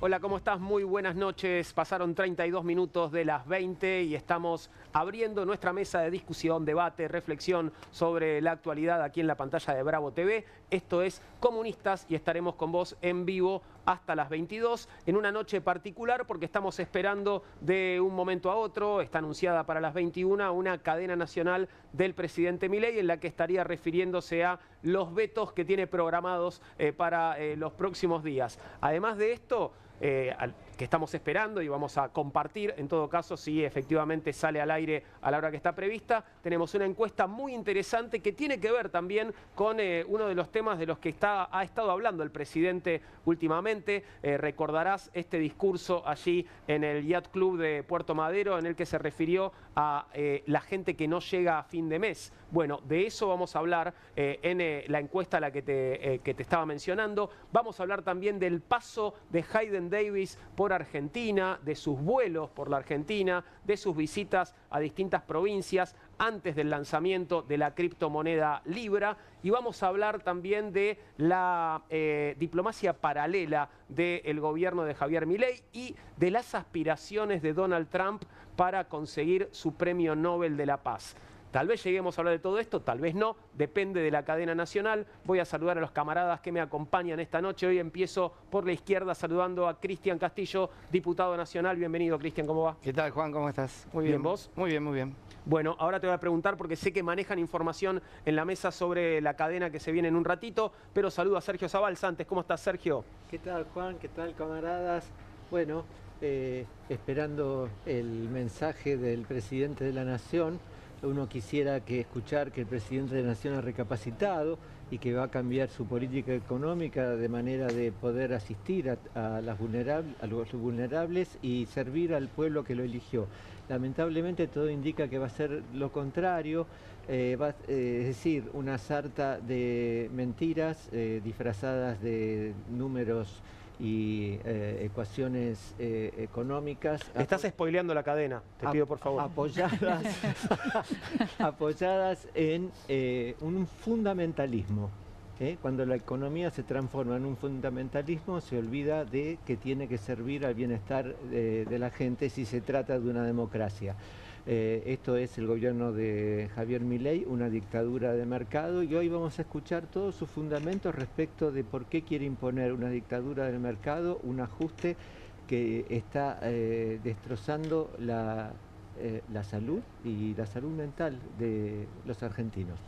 Hola, ¿cómo estás? Muy buenas noches. Pasaron 32 minutos de las 20 y estamos abriendo nuestra mesa de discusión, debate, reflexión sobre la actualidad aquí en la pantalla de Bravo TV. Esto es Comunistas y estaremos con vos en vivo hasta las 22 en una noche particular porque estamos esperando de un momento a otro. Está anunciada para las 21 una cadena nacional del presidente Milei en la que estaría refiriéndose a los vetos que tiene programados para los próximos días. Además de esto, que estamos esperando y vamos a compartir, en todo caso, si efectivamente sale al aire a la hora que está prevista, tenemos una encuesta muy interesante que tiene que ver también con uno de los temas de los que ha estado hablando el presidente últimamente. Recordarás este discurso allí en el Yacht Club de Puerto Madero en el que se refirió a la gente que no llega a fin de mes. Bueno, de eso vamos a hablar en la encuesta a la que te estaba mencionando. Vamos a hablar también del paso de Hayden Davis por Argentina, de sus vuelos por la Argentina, de sus visitas a distintas provincias antes del lanzamiento de la criptomoneda Libra. Y vamos a hablar también de la diplomacia paralela del gobierno de Javier Milei y de las aspiraciones de Donald Trump para conseguir su premio Nobel de la Paz. Tal vez lleguemos a hablar de todo esto, tal vez no, depende de la cadena nacional. Voy a saludar a los camaradas que me acompañan esta noche. Hoy empiezo por la izquierda saludando a Cristian Castillo, diputado nacional. Bienvenido, Cristian, ¿cómo va? ¿Qué tal, Juan? ¿Cómo estás? Muy bien, ¿vos? Muy bien, muy bien. Bueno, ahora te voy a preguntar porque sé que manejan información en la mesa sobre la cadena que se viene en un ratito, pero saludo a Sergio Zabalza antes. ¿Cómo estás, Sergio? ¿Qué tal, Juan? ¿Qué tal, camaradas? Bueno, esperando el mensaje del presidente de la Nación. Uno quisiera escuchar que el presidente de la Nación ha recapacitado y que va a cambiar su política económica de manera de poder asistir a los vulnerables y servir al pueblo que lo eligió. Lamentablemente todo indica que va a ser lo contrario, es decir, una sarta de mentiras disfrazadas de números y ecuaciones económicas. Estás spoileando la cadena, te pido por favor. Apoyadas en un fundamentalismo. Cuando la economía se transforma en un fundamentalismo, se olvida de que tiene que servir al bienestar de la gente si se trata de una democracia. Esto es el gobierno de Javier Milei, una dictadura de mercado, y hoy vamos a escuchar todos sus fundamentos respecto de por qué quiere imponer una dictadura del mercado, un ajuste que está destrozando la salud y la salud mental de los argentinos.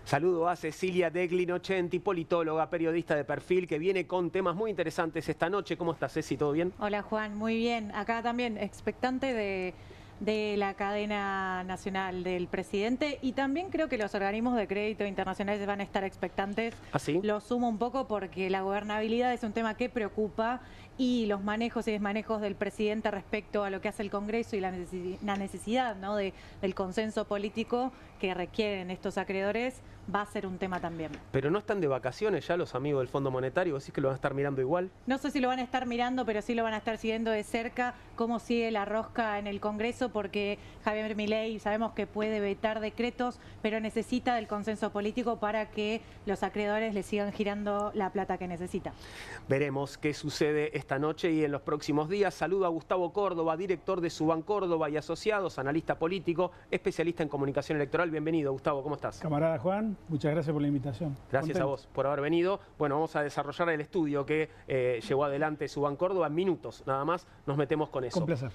Saludo a Cecilia Degli Nocenti, politóloga, periodista de perfil, que viene con temas muy interesantes esta noche. ¿Cómo estás, Ceci? ¿Todo bien? Hola, Juan. Muy bien. Acá también expectante de la cadena nacional del presidente, y también creo que los organismos de crédito internacionales van a estar expectantes. ¿Ah, sí? Lo sumo un poco porque la gobernabilidad es un tema que preocupa y los manejos y desmanejos del presidente respecto a lo que hace el Congreso y la necesidad, ¿no?, del consenso político que requieren estos acreedores va a ser un tema también. Pero no están de vacaciones ya los amigos del Fondo Monetario, ¿decís que lo van a estar mirando igual? No sé si lo van a estar mirando, pero sí lo van a estar siguiendo de cerca cómo sigue la rosca en el Congreso, porque Javier Milei sabemos que puede vetar decretos, pero necesita del consenso político para que los acreedores le sigan girando la plata que necesita. Veremos qué sucede esta noche y en los próximos días. Saludo a Gustavo Córdoba, director de Suban Córdoba y Asociados, analista político, especialista en comunicación electoral. Bienvenido, Gustavo, ¿cómo estás? Camarada Juan, muchas gracias por la invitación. Gracias a vos por haber venido. Bueno, vamos a desarrollar el estudio que llevó adelante Suban Córdoba en minutos, nada más nos metemos con eso. Con placer.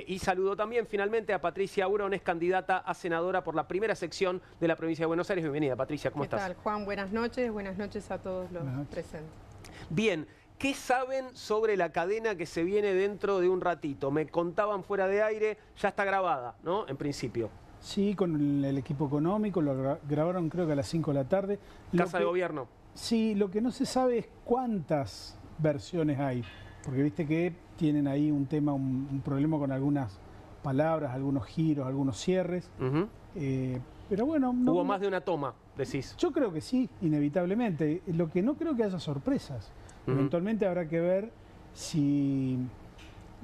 Y saludo también finalmente a Patricia Auron, es candidata a senadora por la primera sección de la provincia de Buenos Aires. Bienvenida, Patricia, ¿cómo estás? ¿Qué tal, Juan? Buenas noches a todos los presentes. Bien. ¿Qué saben sobre la cadena que se viene dentro de un ratito? Me contaban fuera de aire, ya está grabada, ¿no? En principio. Sí, con el equipo económico, lo grabaron creo que a las 5 de la tarde. Casa de Gobierno. Sí, lo que no se sabe es cuántas versiones hay, porque viste que tienen ahí un tema, un problema con algunas palabras, algunos giros, algunos cierres. Pero bueno... No, hubo más de una toma, decís. Yo creo que sí, inevitablemente. Lo que no creo que haya sorpresas. Eventualmente habrá que ver si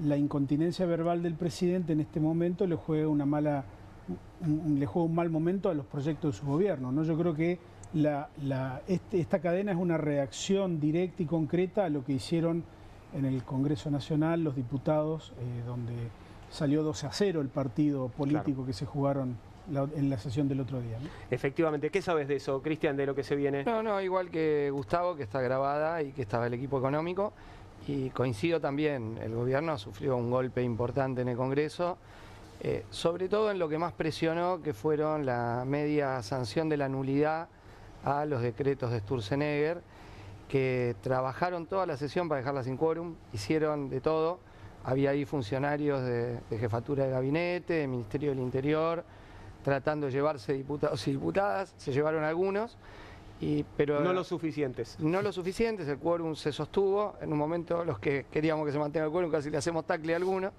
la incontinencia verbal del presidente en este momento le juega un mal momento a los proyectos de su gobierno, ¿no? Yo creo que esta cadena es una reacción directa y concreta a lo que hicieron en el Congreso Nacional, los diputados, donde salió 12-0 el partido político que se jugaron en la sesión del otro día, ¿no? Efectivamente. ¿Qué sabes de eso, Cristian, de lo que se viene? No, igual que Gustavo, que está grabada y que estaba el equipo económico. Y coincido también, el gobierno sufrió un golpe importante en el Congreso, sobre todo en lo que más presionó, que fueron la media sanción de la nulidad a los decretos de Sturzenegger, que trabajaron toda la sesión para dejarla sin quórum, hicieron de todo. Había ahí funcionarios de jefatura de gabinete, del Ministerio del Interior, tratando de llevarse diputados y diputadas, se llevaron algunos, pero no los suficientes. No lo suficientes, el quórum se sostuvo, en un momento los que queríamos que se mantenga el quórum casi le hacemos tacle a algunos,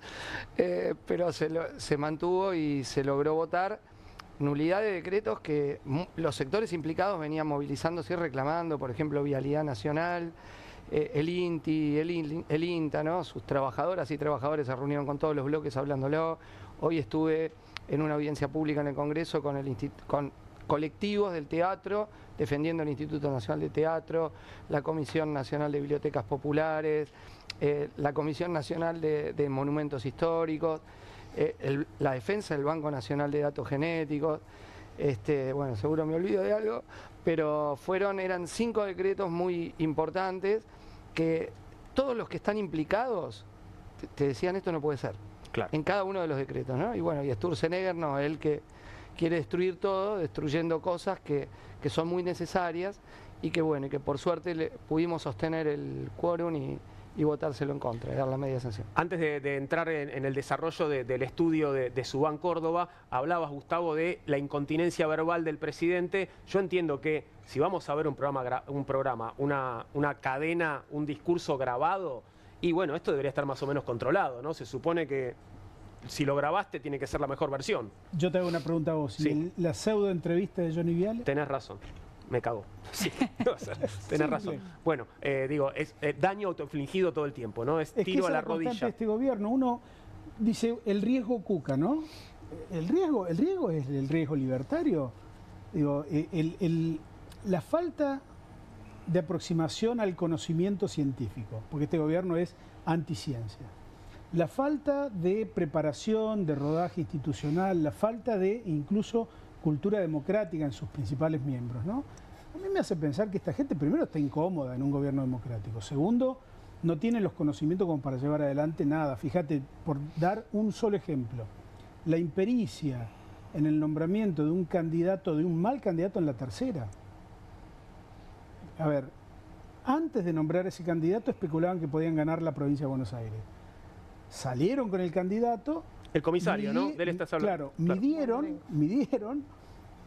pero se mantuvo y se logró votar nulidad de decretos que los sectores implicados venían movilizándose y reclamando, por ejemplo, Vialidad Nacional, el INTI, el INTA, ¿no? Sus trabajadoras y trabajadores se reunieron con todos los bloques hablándolo. Hoy estuve en una audiencia pública en el Congreso con colectivos del teatro, defendiendo el Instituto Nacional de Teatro, la Comisión Nacional de Bibliotecas Populares, la Comisión Nacional de Monumentos Históricos, la defensa del Banco Nacional de Datos Genéticos. Bueno, seguro me olvido de algo, pero eran 5 decretos muy importantes que todos los que están implicados te decían esto no puede ser. Claro. En cada uno de los decretos, ¿no? Y bueno, y Sturzenegger no, él que quiere destruir todo, destruyendo cosas que son muy necesarias y que bueno, y que por suerte pudimos sostener el quórum y votárselo en contra, dar la media sanción. Antes de entrar en el desarrollo del estudio de Subán Córdoba, hablabas, Gustavo, de la incontinencia verbal del presidente. Yo entiendo que si vamos a ver un programa, una cadena, un discurso grabado, y bueno, esto debería estar más o menos controlado, ¿no? Se supone que si lo grabaste tiene que ser la mejor versión. Yo te hago una pregunta a vos. Sí. ¿La pseudo entrevista de Johnny Viale? Tenés razón. Me cagó. Sí, tenés razón. Bueno, digo, es daño autoinfligido todo el tiempo, ¿no? Es tiro a la rodilla. Este gobierno, uno dice el riesgo Cuca, ¿no? El riesgo es el riesgo libertario. Digo, la falta de aproximación al conocimiento científico, porque este gobierno es anticiencia. La falta de preparación, de rodaje institucional, la falta de incluso cultura democrática en sus principales miembros, ¿no? A mí me hace pensar que esta gente, primero, está incómoda en un gobierno democrático. Segundo, no tiene los conocimientos como para llevar adelante nada. Fíjate, por dar un solo ejemplo, la impericia en el nombramiento de un candidato, de un mal candidato en la tercera. A ver, antes de nombrar ese candidato especulaban que podían ganar la provincia de Buenos Aires. Salieron con el candidato. El comisario, ¿no? De él estás hablando. Claro, midieron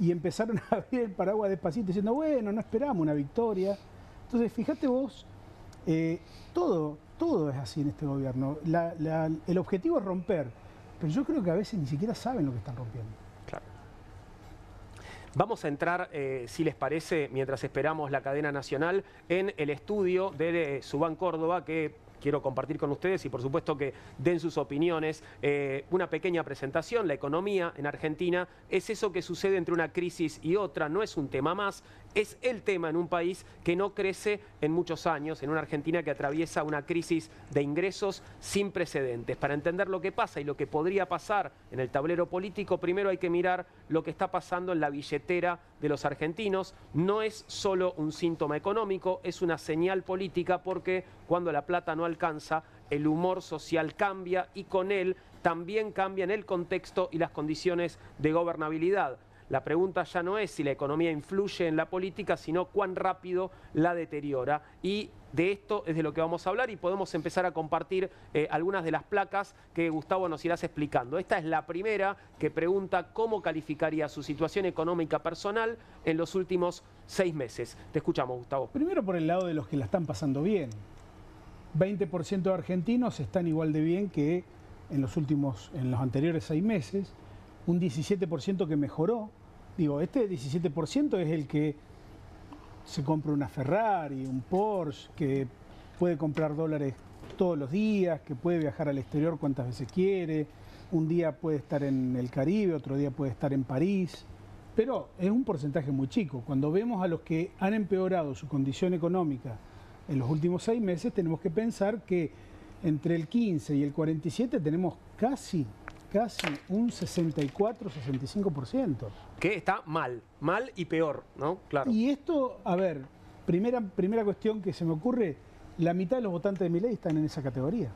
y empezaron a abrir el paraguas despacito diciendo, bueno, no esperamos una victoria. Entonces, fíjate vos, todo es así en este gobierno. El objetivo es romper, pero yo creo que a veces ni siquiera saben lo que están rompiendo. Claro. Vamos a entrar, si les parece, mientras esperamos la cadena nacional, en el estudio de Subán Córdoba, que quiero compartir con ustedes y por supuesto que den sus opiniones. Una pequeña presentación. La economía en Argentina es eso que sucede entre una crisis y otra, no es un tema más, es el tema en un país que no crece en muchos años, en una Argentina que atraviesa una crisis de ingresos sin precedentes. Para entender lo que pasa y lo que podría pasar en el tablero político, primero hay que mirar lo que está pasando en la billetera de los argentinos. No es solo un síntoma económico, es una señal política, porque cuando la plata no alcanza, el humor social cambia y con él también cambian el contexto y las condiciones de gobernabilidad. La pregunta ya no es si la economía influye en la política, sino cuán rápido la deteriora. Y de esto es de lo que vamos a hablar y podemos empezar a compartir algunas de las placas que Gustavo nos irás explicando. Esta es la primera, que pregunta cómo calificaría su situación económica personal en los últimos 6 meses. Te escuchamos, Gustavo. Primero por el lado de los que la están pasando bien. 20% de argentinos están igual de bien que en los anteriores 6 meses. Un 17% que mejoró. Digo, este 17% es el que se compra una Ferrari, un Porsche, que puede comprar dólares todos los días, que puede viajar al exterior cuantas veces quiere. Un día puede estar en el Caribe, otro día puede estar en París. Pero es un porcentaje muy chico. Cuando vemos a los que han empeorado su condición económica en los últimos 6 meses tenemos que pensar que entre el 15 y el 47 tenemos casi un 64-65%. Que está mal y peor, ¿no? Claro. Y esto, a ver, primera cuestión que se me ocurre, la mitad de los votantes de Milei están en esa categoría.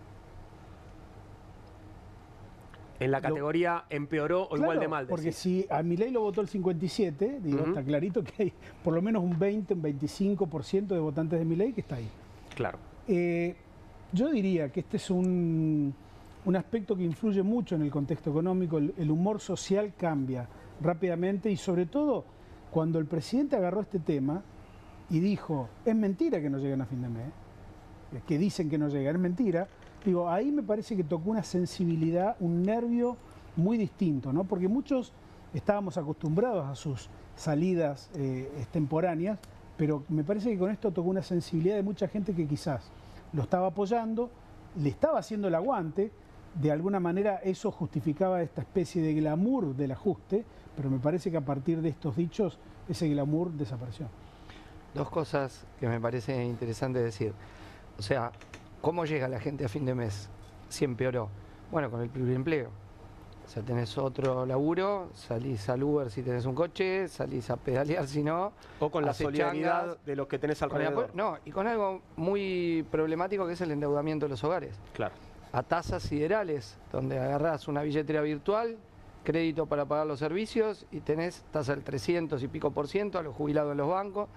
En la categoría empeoró o igual de mal. Porque si a Milei lo votó el 57, digo, está clarito que hay por lo menos un 20, un 25% de votantes de Milei que está ahí. Claro. Yo diría que este es un aspecto que influye mucho en el contexto económico. El humor social cambia rápidamente y sobre todo cuando el presidente agarró este tema y dijo, es mentira que no lleguen a fin de mes, que dicen que no llegan, es mentira. Digo, ahí me parece que tocó una sensibilidad, un nervio muy distinto, ¿no? Porque muchos estábamos acostumbrados a sus salidas extemporáneas, pero me parece que con esto tocó una sensibilidad de mucha gente que quizás lo estaba apoyando, le estaba haciendo el aguante, de alguna manera eso justificaba esta especie de glamour del ajuste, pero me parece que a partir de estos dichos ese glamour desapareció. Dos cosas que me parece interesante decir. O sea, ¿cómo llega la gente a fin de mes? Si empeoró. Bueno, con el pluriempleo. O sea, tenés otro laburo, salís al Uber si tenés un coche, salís a pedalear si no. O con la solidaridad de los que tenés alrededor. No, y con algo muy problemático que es el endeudamiento de los hogares. Claro. A tasas siderales, donde agarrás una billetera virtual, crédito para pagar los servicios y tenés tasa del 300 y pico % a los jubilados en los bancos.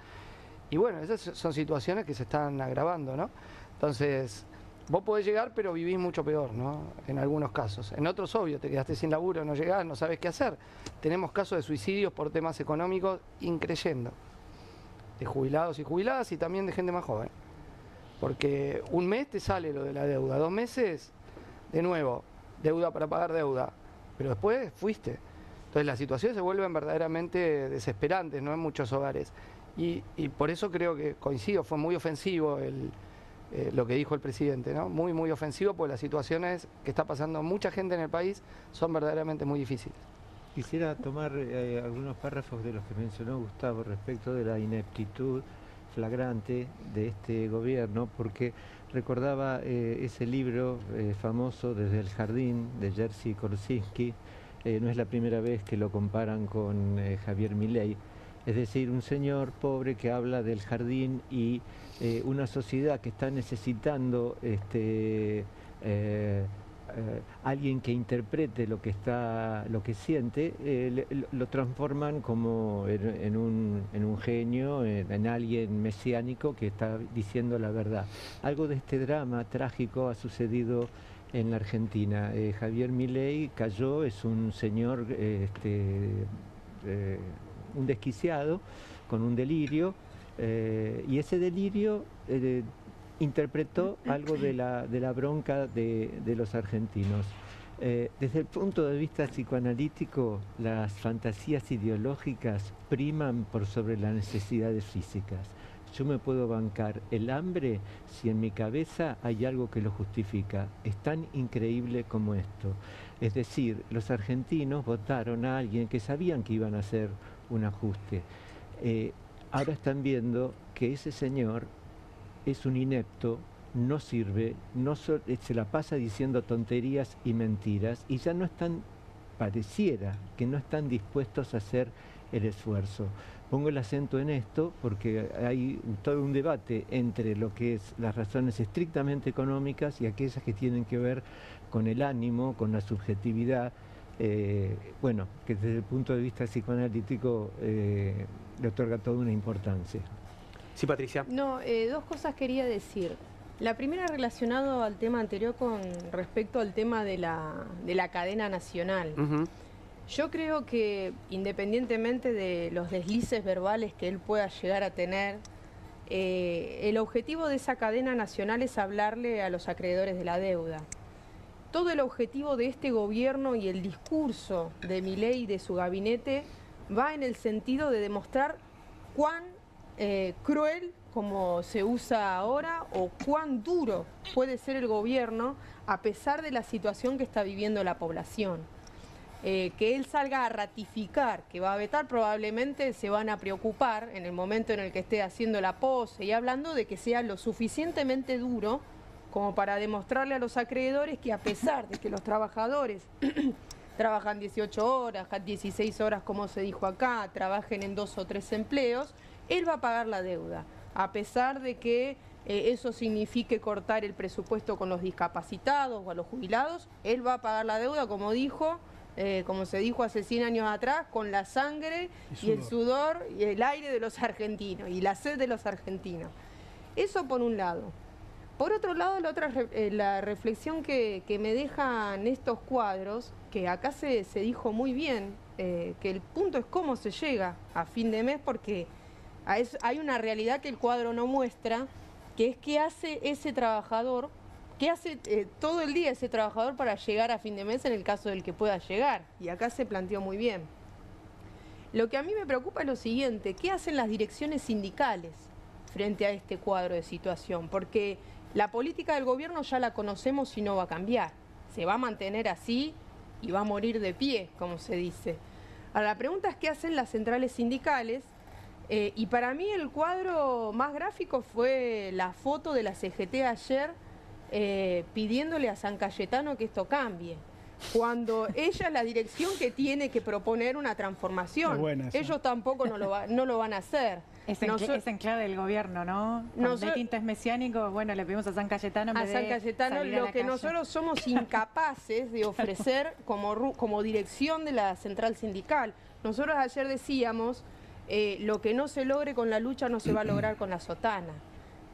Y bueno, esas son situaciones que se están agravando, ¿no? Entonces, vos podés llegar, pero vivís mucho peor, ¿no? En algunos casos. En otros, obvio, te quedaste sin laburo, no llegás, no sabés qué hacer. Tenemos casos de suicidios por temas económicos increyendo. De jubilados y jubiladas y también de gente más joven. Porque un mes te sale lo de la deuda, 2 meses, de nuevo, deuda para pagar deuda. Pero después fuiste. Entonces las situaciones se vuelven verdaderamente desesperantes, ¿no? En muchos hogares. Y por eso creo que coincido, fue muy ofensivo lo que dijo el presidente, ¿no? Muy, muy ofensivo, porque las situaciones que está pasando mucha gente en el país son verdaderamente muy difíciles. Quisiera tomar algunos párrafos de los que mencionó Gustavo respecto de la ineptitud flagrante de este gobierno, porque recordaba ese libro famoso Desde el Jardín, de Jerzy Kosinski. No es la primera vez que lo comparan con Javier Milei. Es decir, un señor pobre que habla del jardín y una sociedad que está necesitando alguien que interprete lo que siente, lo transforman como en un genio, en alguien mesiánico que está diciendo la verdad. Algo de este drama trágico ha sucedido en la Argentina. Javier Milei cayó, es un señor un desquiciado, con un delirio, y ese delirio interpretó algo de la bronca de los argentinos. Desde el punto de vista psicoanalítico, las fantasías ideológicas priman por sobre las necesidades físicas. Yo me puedo bancar el hambre si en mi cabeza hay algo que lo justifica. Es tan increíble como esto. Es decir, los argentinos votaron a alguien que sabían que iban a hacer un ajuste. Ahora están viendo que ese señor es un inepto, no sirve, se la pasa diciendo tonterías y mentiras y ya no están, pareciera que no están dispuestos a hacer el esfuerzo. Pongo el acento en esto porque hay todo un debate entre lo que es las razones estrictamente económicas y aquellas que tienen que ver con el ánimo, con la subjetividad, bueno, que desde el punto de vista psicoanalítico le otorga toda una importancia. Sí, Patricia. No, dos cosas quería decir. La primera relacionado al tema anterior con respecto al tema de la cadena nacional. Yo creo que independientemente de los deslices verbales que él pueda llegar a tener, el objetivo de esa cadena nacional es hablarle a los acreedores de la deuda. Todo el objetivo de este gobierno y el discurso de Milei y de su gabinete va en el sentido de demostrar cuán cruel, como se usa ahora, o cuán duro puede ser el gobierno a pesar de la situación que está viviendo la población. que él salga a ratificar que va a vetar, probablemente se van a preocupar en el momento en el que esté haciendo la pose y hablando de que sea lo suficientemente duro como para demostrarle a los acreedores que a pesar de que los trabajadores trabajan 18 horas, 16 horas como se dijo acá, trabajen en 2 o 3 empleos, él va a pagar la deuda, a pesar de que eso signifique cortar el presupuesto con los discapacitados o a los jubilados, él va a pagar la deuda, como dijo, como se dijo hace 100 años atrás, con la sangre y el sudor y el aire de los argentinos y la sed de los argentinos. Eso por un lado. Por otro lado, la reflexión que me dejan estos cuadros, que acá se dijo muy bien, que el punto es cómo se llega a fin de mes, porque hay una realidad que el cuadro no muestra, que es qué hace ese trabajador, qué hace todo el día ese trabajador para llegar a fin de mes en el caso del que pueda llegar. Y acá se planteó muy bien. Lo que a mí me preocupa es lo siguiente, ¿qué hacen las direcciones sindicales frente a este cuadro de situación? Porque la política del gobierno ya la conocemos y no va a cambiar. Se va a mantener así y va a morir de pie, como se dice. Ahora, la pregunta es qué hacen las centrales sindicales. Y para mí el cuadro más gráfico fue la foto de la CGT ayer pidiéndole a San Cayetano que esto cambie. Cuando ella es la dirección que tiene que proponer una transformación. Ellos tampoco no lo van a hacer. Es en clave del gobierno, ¿no? De tintes mesiánicos, bueno, le pedimos a San Cayetano. A San Cayetano lo que nosotros somos incapaces de ofrecer como dirección de la central sindical. Nosotros ayer decíamos, lo que no se logre con la lucha no se va a lograr con la sotana.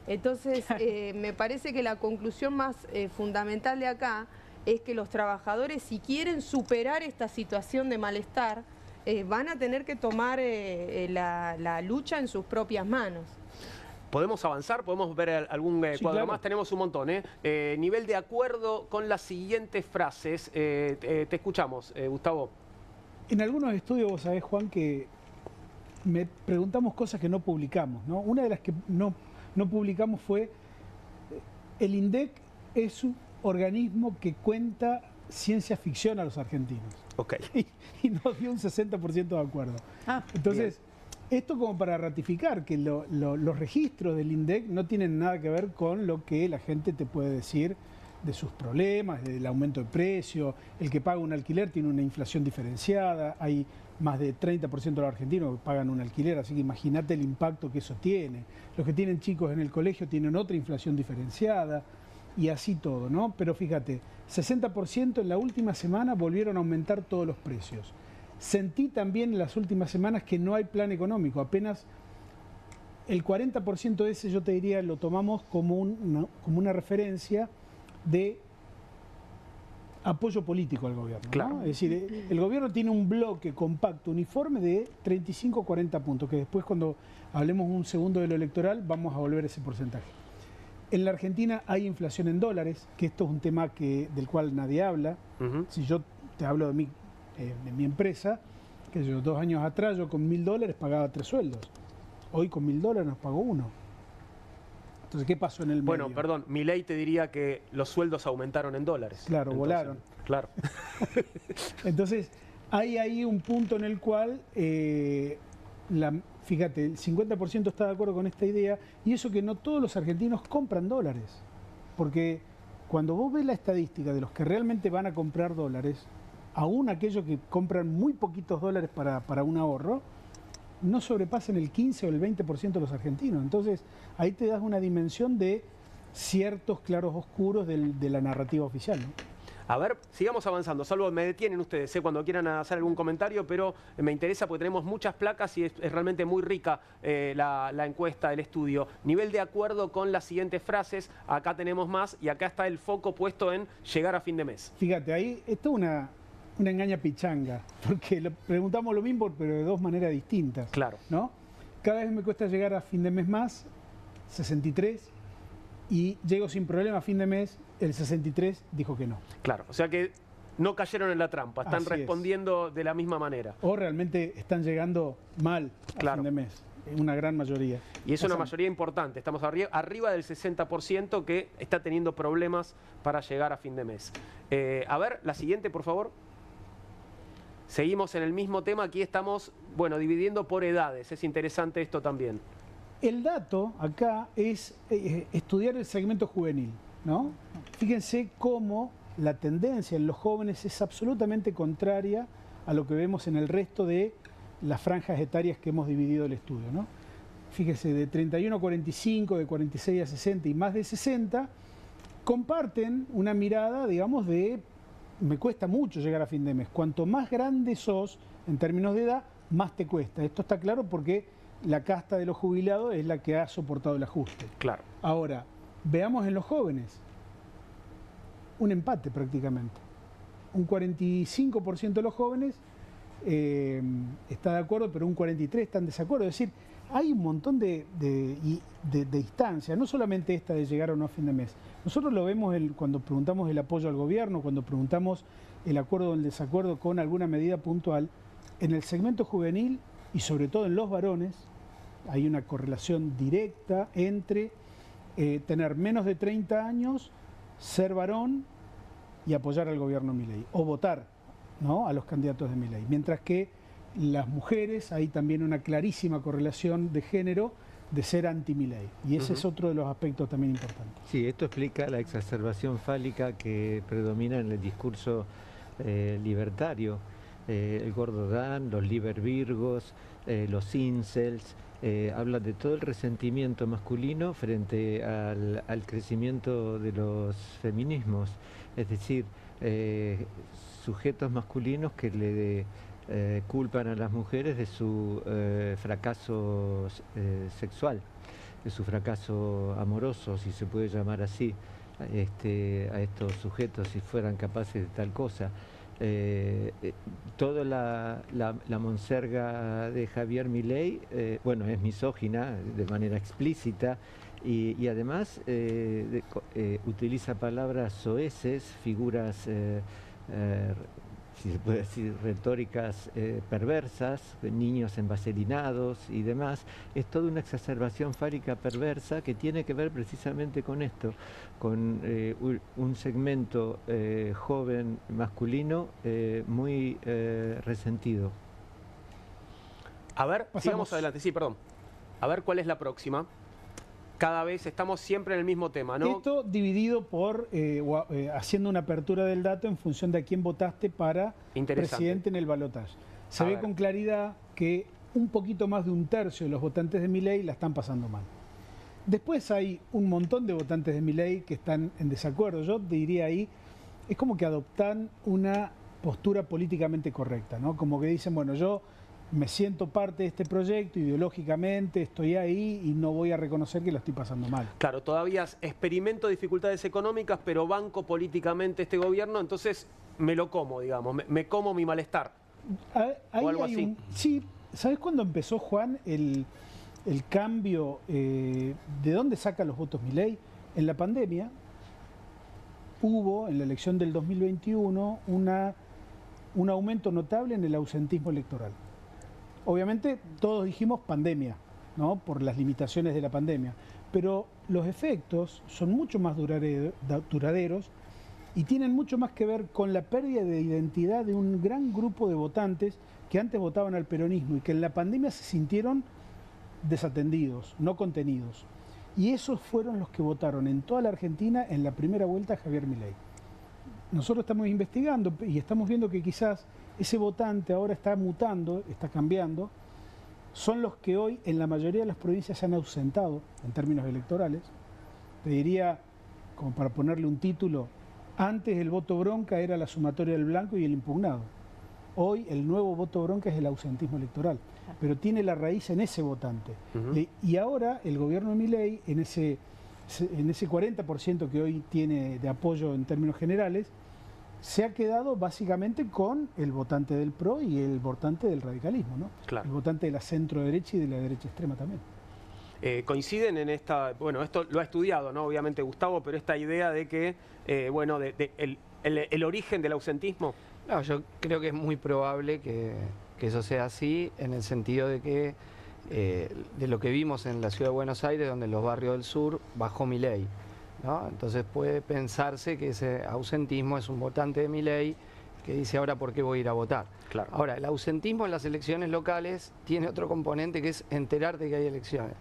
Entonces, me parece que la conclusión más fundamental de acá es que los trabajadores, si quieren superar esta situación de malestar, van a tener que tomar la lucha en sus propias manos. ¿Podemos avanzar? ¿Podemos ver algún cuadro más? Tenemos un montón. Nivel de acuerdo con las siguientes frases. Te escuchamos, Gustavo. En algunos estudios, vos sabés, Juan, que me preguntamos cosas que no publicamos, ¿no? Una de las que no publicamos fue, el INDEC es un organismo que cuenta ciencia ficción a los argentinos. Okay. Y nos dio un 60% de acuerdo. Entonces, esto como para ratificar que los registros del INDEC no tienen nada que ver con lo que la gente te puede decir de sus problemas, del aumento de precio. El que paga un alquiler tiene una inflación diferenciada, hay más de 30% de los argentinos que pagan un alquiler, así que imagínate el impacto que eso tiene. Los que tienen chicos en el colegio tienen otra inflación diferenciada y así todo, ¿no? Pero fíjate, 60% en la última semana volvieron a aumentar todos los precios. Sentí también en las últimas semanas que no hay plan económico, apenas el 40% de ese, yo te diría, lo tomamos como una referencia de apoyo político al gobierno, claro, ¿no? Es decir, el gobierno tiene un bloque compacto, uniforme de 35 o 40 puntos, que después cuando hablemos un segundo de lo electoral vamos a volver a ese porcentaje. En la Argentina hay inflación en dólares, que esto es un tema del cual nadie habla. Si yo te hablo de mi empresa, que yo 2 años atrás yo con $1000 pagaba 3 sueldos. Hoy con $1000 nos pago 1. Entonces, ¿qué pasó en el medio? Bueno, perdón, Milei te diría que los sueldos aumentaron en dólares. Claro, entonces, volaron. Claro. Entonces, hay ahí un punto en el cual, fíjate, el 50% está de acuerdo con esta idea, y eso que no todos los argentinos compran dólares. Porque cuando vos ves la estadística de los que realmente van a comprar dólares, aún aquellos que compran muy poquitos dólares para un ahorro, no sobrepasan el 15 o el 20% de los argentinos. Entonces, ahí te das una dimensión de ciertos claros oscuros de la narrativa oficial, ¿no? A ver, sigamos avanzando. Salvo me detienen ustedes cuando quieran hacer algún comentario, pero me interesa porque tenemos muchas placas y es realmente muy rica la encuesta, el estudio. Nivel de acuerdo con las siguientes frases. Acá tenemos más y acá está el foco puesto en llegar a fin de mes. Fíjate, ahí esto es una engaña pichanga, porque preguntamos lo mismo, pero de 2 maneras distintas. Claro. ¿No? Cada vez me cuesta llegar a fin de mes más, 63, y llego sin problema a fin de mes, el 63 dijo que no. Claro, o sea que no cayeron en la trampa, están respondiendo de la misma manera. O realmente están llegando mal a fin de mes, una gran mayoría. Y es una mayoría importante, estamos arriba del 60% que está teniendo problemas para llegar a fin de mes. A ver, la siguiente, por favor. Seguimos en el mismo tema, aquí estamos, bueno, dividiendo por edades, es interesante esto también. El dato acá es estudiar el segmento juvenil, ¿no? Fíjense cómo la tendencia en los jóvenes es absolutamente contraria a lo que vemos en el resto de las franjas etarias que hemos dividido el estudio, ¿no? Fíjense, de 31 a 45, de 46 a 60 y más de 60, comparten una mirada, digamos, de me cuesta mucho llegar a fin de mes. Cuanto más grande sos en términos de edad, más te cuesta. Esto está claro porque la casta de los jubilados es la que ha soportado el ajuste. Claro. Ahora, veamos en los jóvenes. Un empate prácticamente. Un 45% de los jóvenes está de acuerdo, pero un 43% está en desacuerdo. Es decir, hay un montón de distancia, no solamente esta de llegar o no a fin de mes. Nosotros lo vemos cuando preguntamos el apoyo al gobierno, cuando preguntamos el acuerdo o el desacuerdo con alguna medida puntual. En el segmento juvenil y sobre todo en los varones hay una correlación directa entre tener menos de 30 años, ser varón y apoyar al gobierno Milei, o votar, ¿no?, a los candidatos de Milei. Mientras que las mujeres, hay también una clarísima correlación de género de ser anti-Milei. Y ese es otro de los aspectos también importantes. Sí, esto explica la exacerbación fálica que predomina en el discurso libertario. El gordo Dan, los libervirgos, los incels, hablan de todo el resentimiento masculino frente al crecimiento de los feminismos. Es decir, sujetos masculinos que le culpan a las mujeres de su fracaso sexual, de su fracaso amoroso, si se puede llamar así, a estos sujetos, si fueran capaces de tal cosa. Toda la monserga de Javier Milei, bueno, es misógina de manera explícita y además utiliza palabras soeces, figuras, si se puede decir, retóricas perversas, niños envaselinados y demás. Es toda una exacerbación fálica perversa que tiene que ver precisamente con esto, con un segmento joven masculino muy resentido. A ver, sigamos adelante. Sí, perdón. A ver cuál es la próxima. Cada vez estamos siempre en el mismo tema, ¿no? Esto dividido por, haciendo una apertura del dato en función de a quién votaste para presidente en el balotaje. Se ve con claridad que un poquito más de un tercio de los votantes de Milei la están pasando mal. Después hay un montón de votantes de Milei que están en desacuerdo. Yo diría ahí, es como que adoptan una postura políticamente correcta, ¿no? Como que dicen, bueno, yo me siento parte de este proyecto, ideológicamente estoy ahí y no voy a reconocer que lo estoy pasando mal. Claro, todavía experimento dificultades económicas, pero banco políticamente este gobierno, entonces me lo como, digamos, me como mi malestar. O algo así. Sí, ¿sabes cuándo empezó, Juan, el cambio? ¿De dónde saca los votos Milei? En la pandemia hubo, en la elección del 2021, un aumento notable en el ausentismo electoral. Obviamente todos dijimos pandemia, ¿no?, por las limitaciones de la pandemia, pero los efectos son mucho más duraderos y tienen mucho más que ver con la pérdida de identidad de un gran grupo de votantes que antes votaban al peronismo y que en la pandemia se sintieron desatendidos, no contenidos. Y esos fueron los que votaron en toda la Argentina en la primera vuelta a Javier Milei. Nosotros estamos investigando y estamos viendo que quizás ese votante ahora está mutando, está cambiando. Son los que hoy en la mayoría de las provincias se han ausentado en términos electorales. Te diría, como para ponerle un título, antes el voto bronca era la sumatoria del blanco y el impugnado. Hoy el nuevo voto bronca es el ausentismo electoral, pero tiene la raíz en ese votante. Y ahora el gobierno de Milei, en ese 40% que hoy tiene de apoyo en términos generales, se ha quedado básicamente con el votante del PRO y el votante del radicalismo, ¿no? Claro. El votante de la centro derecha y de la derecha extrema también. Coinciden en esta, bueno, esto lo ha estudiado, ¿no?, obviamente Gustavo, pero esta idea de que, bueno, el origen del ausentismo. No, yo creo que es muy probable que eso sea así, en el sentido de que de lo que vimos en la ciudad de Buenos Aires, donde en los barrios del sur bajó Milei, ¿no? Entonces puede pensarse que ese ausentismo es un votante de Milei que dice ahora por qué voy a ir a votar. Claro. Ahora, el ausentismo en las elecciones locales tiene otro componente que es enterarte que hay elecciones,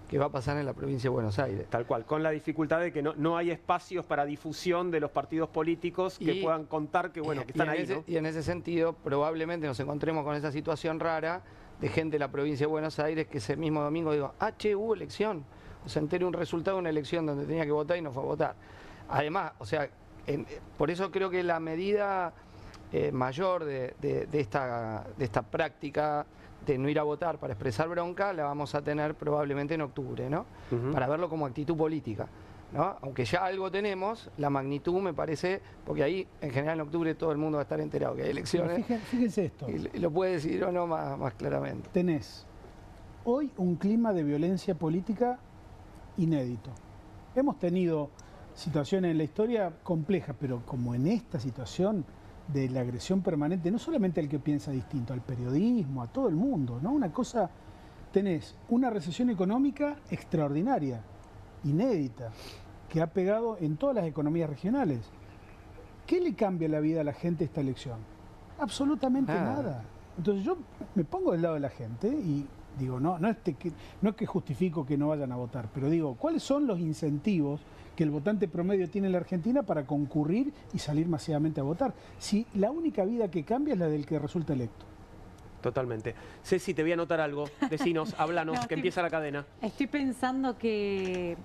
que va a pasar en la provincia de Buenos Aires. Tal cual, con la dificultad de que no hay espacios para difusión de los partidos políticos que puedan contar que, bueno, que están ahí, ¿no? Y en ese sentido, probablemente nos encontremos con esa situación rara de gente de la provincia de Buenos Aires que ese mismo domingo digo, hubo elección. O se entere un resultado de una elección donde tenía que votar y no fue a votar. Además, o sea, por eso creo que la medida mayor de esta práctica de no ir a votar para expresar bronca la vamos a tener probablemente en octubre, ¿no? Para verlo como actitud política, ¿no? Aunque ya algo tenemos, la magnitud me parece, porque ahí en general en octubre todo el mundo va a estar enterado que hay elecciones. Fíjense esto. Y lo puede decir o no más claramente. Tenés hoy un clima de violencia política inédito. Hemos tenido situaciones en la historia complejas, pero como en esta situación de la agresión permanente, no solamente al que piensa distinto, al periodismo, a todo el mundo, ¿no? Una cosa, tenés una recesión económica extraordinaria, inédita, que ha pegado en todas las economías regionales. ¿Qué le cambia la vida a la gente esta elección? Absolutamente nada. Entonces yo me pongo del lado de la gente y digo, no es que justifico que no vayan a votar, pero digo, ¿cuáles son los incentivos que el votante promedio tiene en la Argentina para concurrir y salir masivamente a votar? Si la única vida que cambia es la del que resulta electo. Totalmente. Ceci, te voy a anotar algo. Decinos, háblanos, que empieza la cadena. Estoy pensando que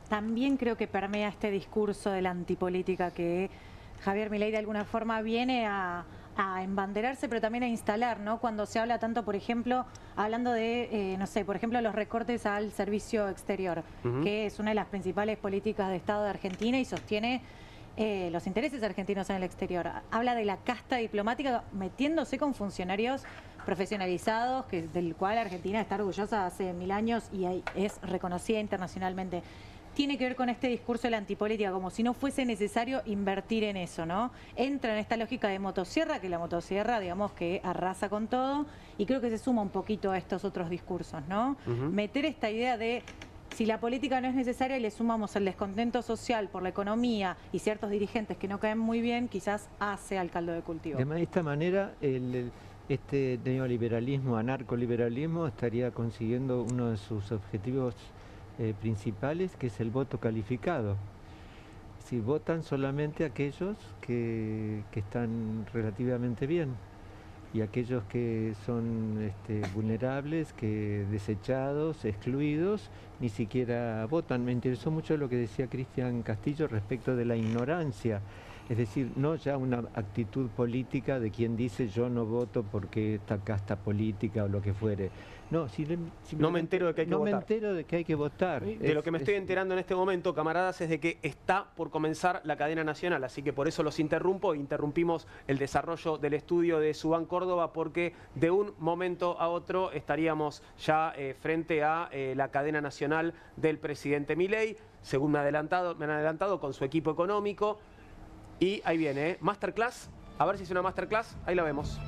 también creo que permea este discurso de la antipolítica que Javier Milei de alguna forma viene a embanderarse, pero también a instalar, ¿no? Cuando se habla tanto, por ejemplo, hablando de, no sé, por ejemplo, los recortes al servicio exterior, que es una de las principales políticas de Estado de Argentina y sostiene los intereses argentinos en el exterior. Habla de la casta diplomática metiéndose con funcionarios profesionalizados, del cual Argentina está orgullosa hace 1000 años y es reconocida internacionalmente. Tiene que ver con este discurso de la antipolítica, como si no fuese necesario invertir en eso, ¿no? Entra en esta lógica de motosierra, que la motosierra, digamos, que arrasa con todo, y creo que se suma un poquito a estos otros discursos, ¿no? Meter esta idea de si la política no es necesaria y le sumamos el descontento social por la economía y ciertos dirigentes que no caen muy bien, quizás hace al caldo de cultivo. De esta manera, este neoliberalismo, anarcoliberalismo, estaría consiguiendo uno de sus objetivos principales, que es el voto calificado. Si votan solamente aquellos que están relativamente bien y aquellos que son vulnerables, que desechados, excluidos, ni siquiera votan. Me interesó mucho lo que decía Cristian Castillo respecto de la ignorancia. Es decir, no ya una actitud política de quien dice yo no voto porque esta casta política o lo que fuere. No, no me entero de que hay que votar. No me entero de que hay que votar. De lo que me estoy enterando en este momento, camaradas, es de que está por comenzar la cadena nacional, así que por eso los interrumpo. Interrumpimos el desarrollo del estudio de Subán Córdoba porque de un momento a otro estaríamos ya frente a la cadena nacional del presidente Milei, según me han adelantado con su equipo económico. Y ahí viene, Masterclass. A ver si es una Masterclass. Ahí la vemos.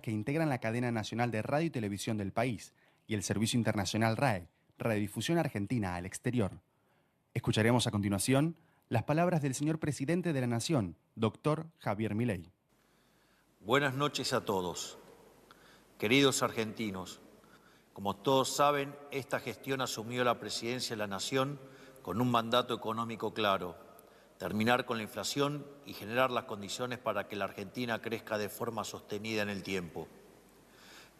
Que integran la cadena nacional de radio y televisión del país y el servicio internacional RAE, Radiodifusión Argentina al Exterior. Escucharemos a continuación las palabras del señor presidente de la Nación, doctor Javier Milei. Buenas noches a todos. Queridos argentinos, como todos saben, esta gestión asumió la presidencia de la Nación con un mandato económico claro: terminar con la inflación y generar las condiciones para que la Argentina crezca de forma sostenida en el tiempo.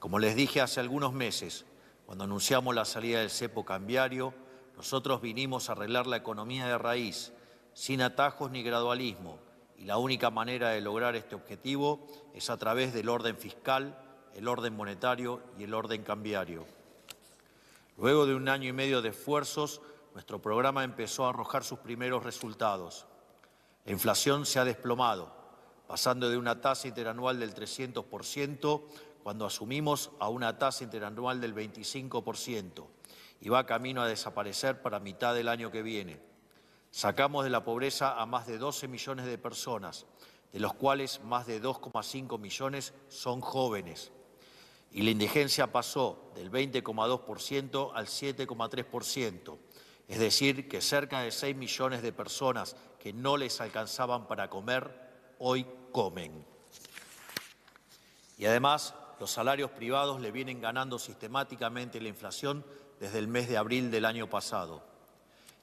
Como les dije hace algunos meses, cuando anunciamos la salida del cepo cambiario, nosotros vinimos a arreglar la economía de raíz, sin atajos ni gradualismo, y la única manera de lograr este objetivo es a través del orden fiscal, el orden monetario y el orden cambiario. Luego de 1 año y medio de esfuerzos, nuestro programa empezó a arrojar sus primeros resultados. La inflación se ha desplomado, pasando de una tasa interanual del 300% cuando asumimos a una tasa interanual del 25%, y va camino a desaparecer para mitad del año que viene. Sacamos de la pobreza a más de 12 millones de personas, de los cuales más de 2,5 millones son jóvenes. Y la indigencia pasó del 20,2% al 7,3%, es decir, que cerca de 6 millones de personas que no les alcanzaban para comer, hoy comen. Y además, los salarios privados le vienen ganando sistemáticamente la inflación desde el mes de abril del año pasado.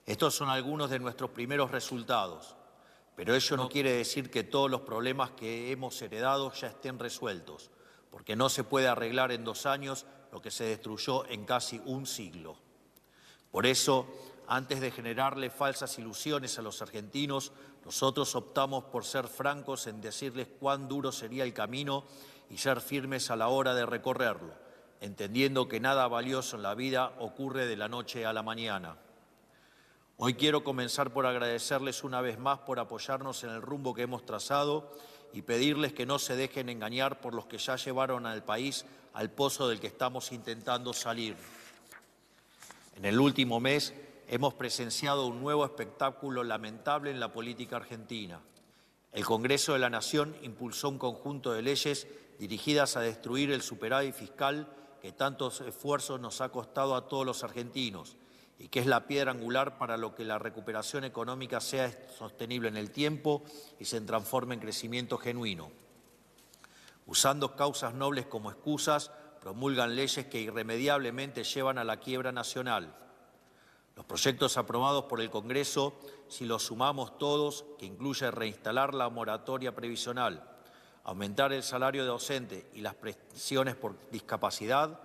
Estos son algunos de nuestros primeros resultados, pero ello no quiere decir que todos los problemas que hemos heredado ya estén resueltos, porque no se puede arreglar en 2 años lo que se destruyó en casi un siglo. Por eso, antes de generarle falsas ilusiones a los argentinos, nosotros optamos por ser francos en decirles cuán duro sería el camino y ser firmes a la hora de recorrerlo, entendiendo que nada valioso en la vida ocurre de la noche a la mañana. Hoy quiero comenzar por agradecerles una vez más por apoyarnos en el rumbo que hemos trazado y pedirles que no se dejen engañar por los que ya llevaron al país al pozo del que estamos intentando salir. En el último mes hemos presenciado un nuevo espectáculo lamentable en la política argentina. El Congreso de la Nación impulsó un conjunto de leyes dirigidas a destruir el superávit fiscal que tantos esfuerzos nos ha costado a todos los argentinos y que es la piedra angular para lo que la recuperación económica sea sostenible en el tiempo y se transforme en crecimiento genuino. Usando causas nobles como excusas, promulgan leyes que irremediablemente llevan a la quiebra nacional. Los proyectos aprobados por el Congreso, si los sumamos todos, que incluye reinstalar la moratoria previsional, aumentar el salario de docente y las prestaciones por discapacidad,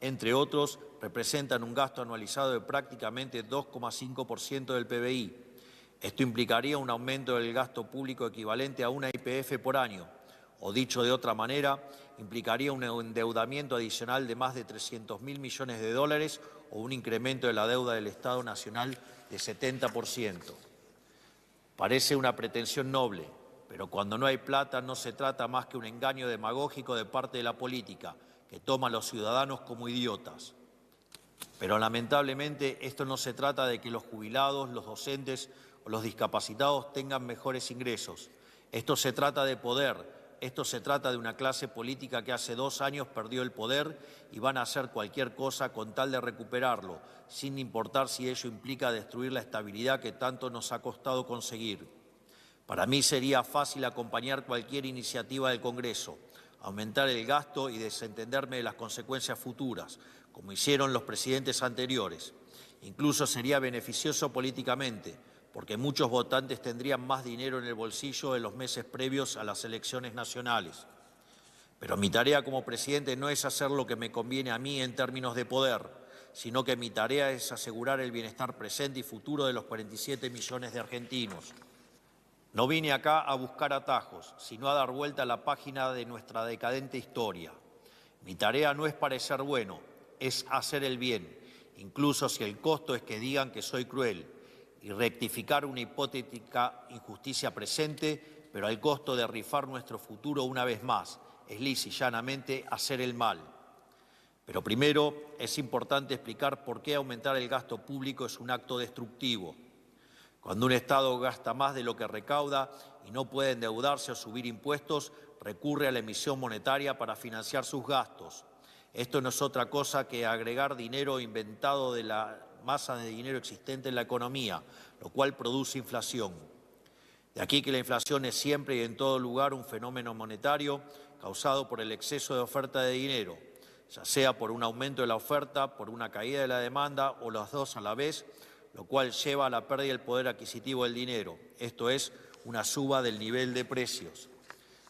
entre otros, representan un gasto anualizado de prácticamente 2,5% del PBI. Esto implicaría un aumento del gasto público equivalente a una YPF por año, o dicho de otra manera, implicaría un endeudamiento adicional de más de 300.000 millones de dólares o un incremento de la deuda del Estado Nacional de 70%. Parece una pretensión noble, pero cuando no hay plata no se trata más que un engaño demagógico de parte de la política, que toma a los ciudadanos como idiotas. Pero lamentablemente esto no se trata de que los jubilados, los docentes o los discapacitados tengan mejores ingresos. Esto se trata de poder. Esto se trata de una clase política que hace 2 años perdió el poder y van a hacer cualquier cosa con tal de recuperarlo, sin importar si ello implica destruir la estabilidad que tanto nos ha costado conseguir. Para mí sería fácil acompañar cualquier iniciativa del Congreso, aumentar el gasto y desentenderme de las consecuencias futuras, como hicieron los presidentes anteriores. Incluso sería beneficioso políticamente, porque muchos votantes tendrían más dinero en el bolsillo en los meses previos a las elecciones nacionales. Pero mi tarea como presidente no es hacer lo que me conviene a mí en términos de poder, sino que mi tarea es asegurar el bienestar presente y futuro de los 47 millones de argentinos. No vine acá a buscar atajos, sino a dar vuelta a la página de nuestra decadente historia. Mi tarea no es parecer bueno, es hacer el bien, incluso si el costo es que digan que soy cruel, y rectificar una hipotética injusticia presente, pero al costo de rifar nuestro futuro una vez más, es lisa y llanamente hacer el mal. Pero primero es importante explicar por qué aumentar el gasto público es un acto destructivo. Cuando un Estado gasta más de lo que recauda y no puede endeudarse o subir impuestos, recurre a la emisión monetaria para financiar sus gastos. Esto no es otra cosa que agregar dinero inventado de la masa de dinero existente en la economía, lo cual produce inflación. De aquí que la inflación es siempre y en todo lugar un fenómeno monetario causado por el exceso de oferta de dinero, ya sea por un aumento de la oferta, por una caída de la demanda o las dos a la vez, lo cual lleva a la pérdida del poder adquisitivo del dinero, esto es, una suba del nivel de precios.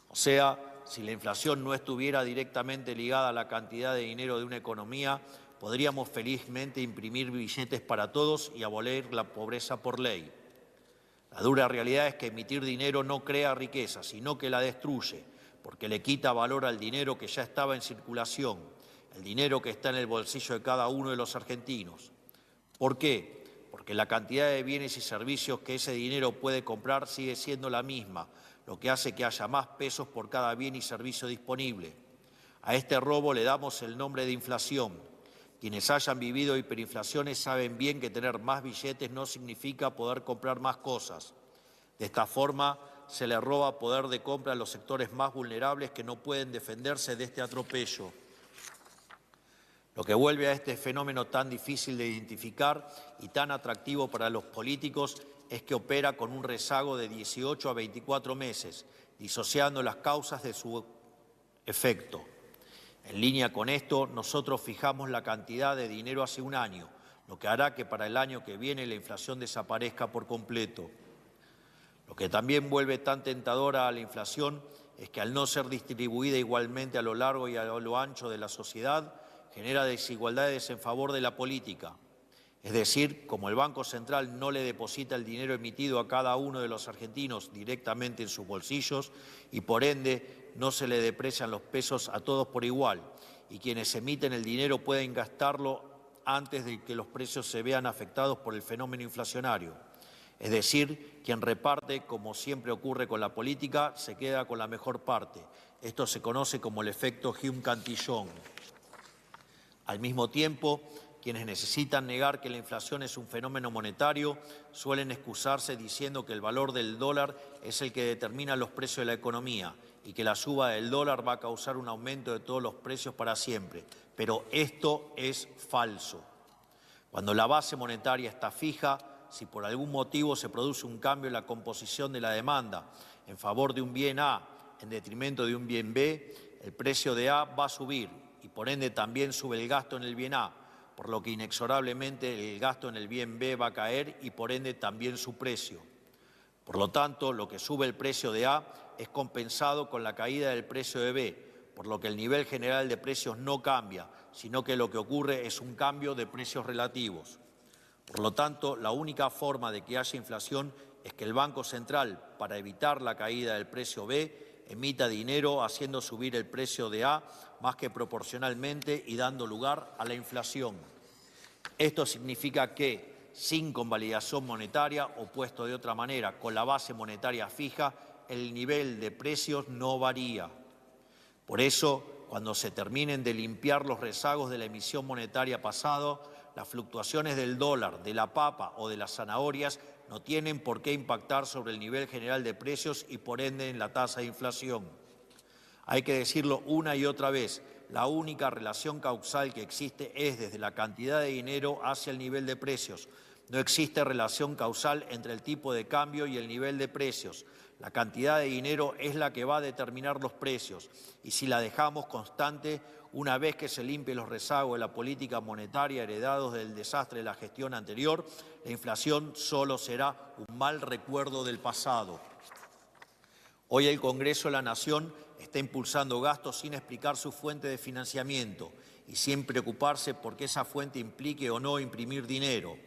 O sea, si la inflación no estuviera directamente ligada a la cantidad de dinero de una economía, podríamos felizmente imprimir billetes para todos y abolir la pobreza por ley. La dura realidad es que emitir dinero no crea riqueza, sino que la destruye, porque le quita valor al dinero que ya estaba en circulación, el dinero que está en el bolsillo de cada uno de los argentinos. ¿Por qué? Porque la cantidad de bienes y servicios que ese dinero puede comprar sigue siendo la misma, lo que hace que haya más pesos por cada bien y servicio disponible. A este robo le damos el nombre de inflación. Quienes hayan vivido hiperinflaciones saben bien que tener más billetes no significa poder comprar más cosas. De esta forma, se le roba poder de compra a los sectores más vulnerables que no pueden defenderse de este atropello. Lo que vuelve a este fenómeno tan difícil de identificar y tan atractivo para los políticos es que opera con un rezago de 18 a 24 meses, disociando las causas de su efecto. En línea con esto, nosotros fijamos la cantidad de dinero hace un año, lo que hará que para el año que viene la inflación desaparezca por completo. Lo que también vuelve tan tentadora a la inflación es que al no ser distribuida igualmente a lo largo y a lo ancho de la sociedad, genera desigualdades en favor de la política. Es decir, como el Banco Central no le deposita el dinero emitido a cada uno de los argentinos directamente en sus bolsillos y por ende no se le deprecian los pesos a todos por igual y quienes emiten el dinero pueden gastarlo antes de que los precios se vean afectados por el fenómeno inflacionario. Es decir, quien reparte, como siempre ocurre con la política, se queda con la mejor parte. Esto se conoce como el efecto Hume-Cantillon. Al mismo tiempo, quienes necesitan negar que la inflación es un fenómeno monetario suelen excusarse diciendo que el valor del dólar es el que determina los precios de la economía y que la suba del dólar va a causar un aumento de todos los precios para siempre. Pero esto es falso. Cuando la base monetaria está fija, si por algún motivo se produce un cambio en la composición de la demanda en favor de un bien A en detrimento de un bien B, el precio de A va a subir y por ende también sube el gasto en el bien A, por lo que inexorablemente el gasto en el bien B va a caer y por ende también su precio. Por lo tanto, lo que sube el precio de A es compensado con la caída del precio de B, por lo que el nivel general de precios no cambia, sino que lo que ocurre es un cambio de precios relativos. Por lo tanto, la única forma de que haya inflación es que el Banco Central, para evitar la caída del precio B, emita dinero haciendo subir el precio de A más que proporcionalmente y dando lugar a la inflación. Esto significa que, sin convalidación monetaria o puesto de otra manera, con la base monetaria fija, el nivel de precios no varía. Por eso, cuando se terminen de limpiar los rezagos de la emisión monetaria pasada, las fluctuaciones del dólar, de la papa o de las zanahorias no tienen por qué impactar sobre el nivel general de precios y por ende en la tasa de inflación. Hay que decirlo una y otra vez, la única relación causal que existe es desde la cantidad de dinero hacia el nivel de precios. No existe relación causal entre el tipo de cambio y el nivel de precios. La cantidad de dinero es la que va a determinar los precios y si la dejamos constante, una vez que se limpie los rezagos de la política monetaria heredados del desastre de la gestión anterior, la inflación solo será un mal recuerdo del pasado. Hoy el Congreso de la Nación está impulsando gastos sin explicar su fuente de financiamiento y sin preocuparse por que esa fuente implique o no imprimir dinero.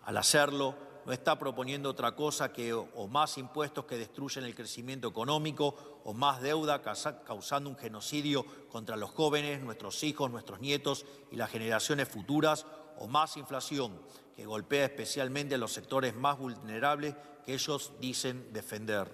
Al hacerlo, no está proponiendo otra cosa que o más impuestos que destruyen el crecimiento económico o más deuda causando un genocidio contra los jóvenes, nuestros hijos, nuestros nietos y las generaciones futuras o más inflación que golpea especialmente a los sectores más vulnerables que ellos dicen defender.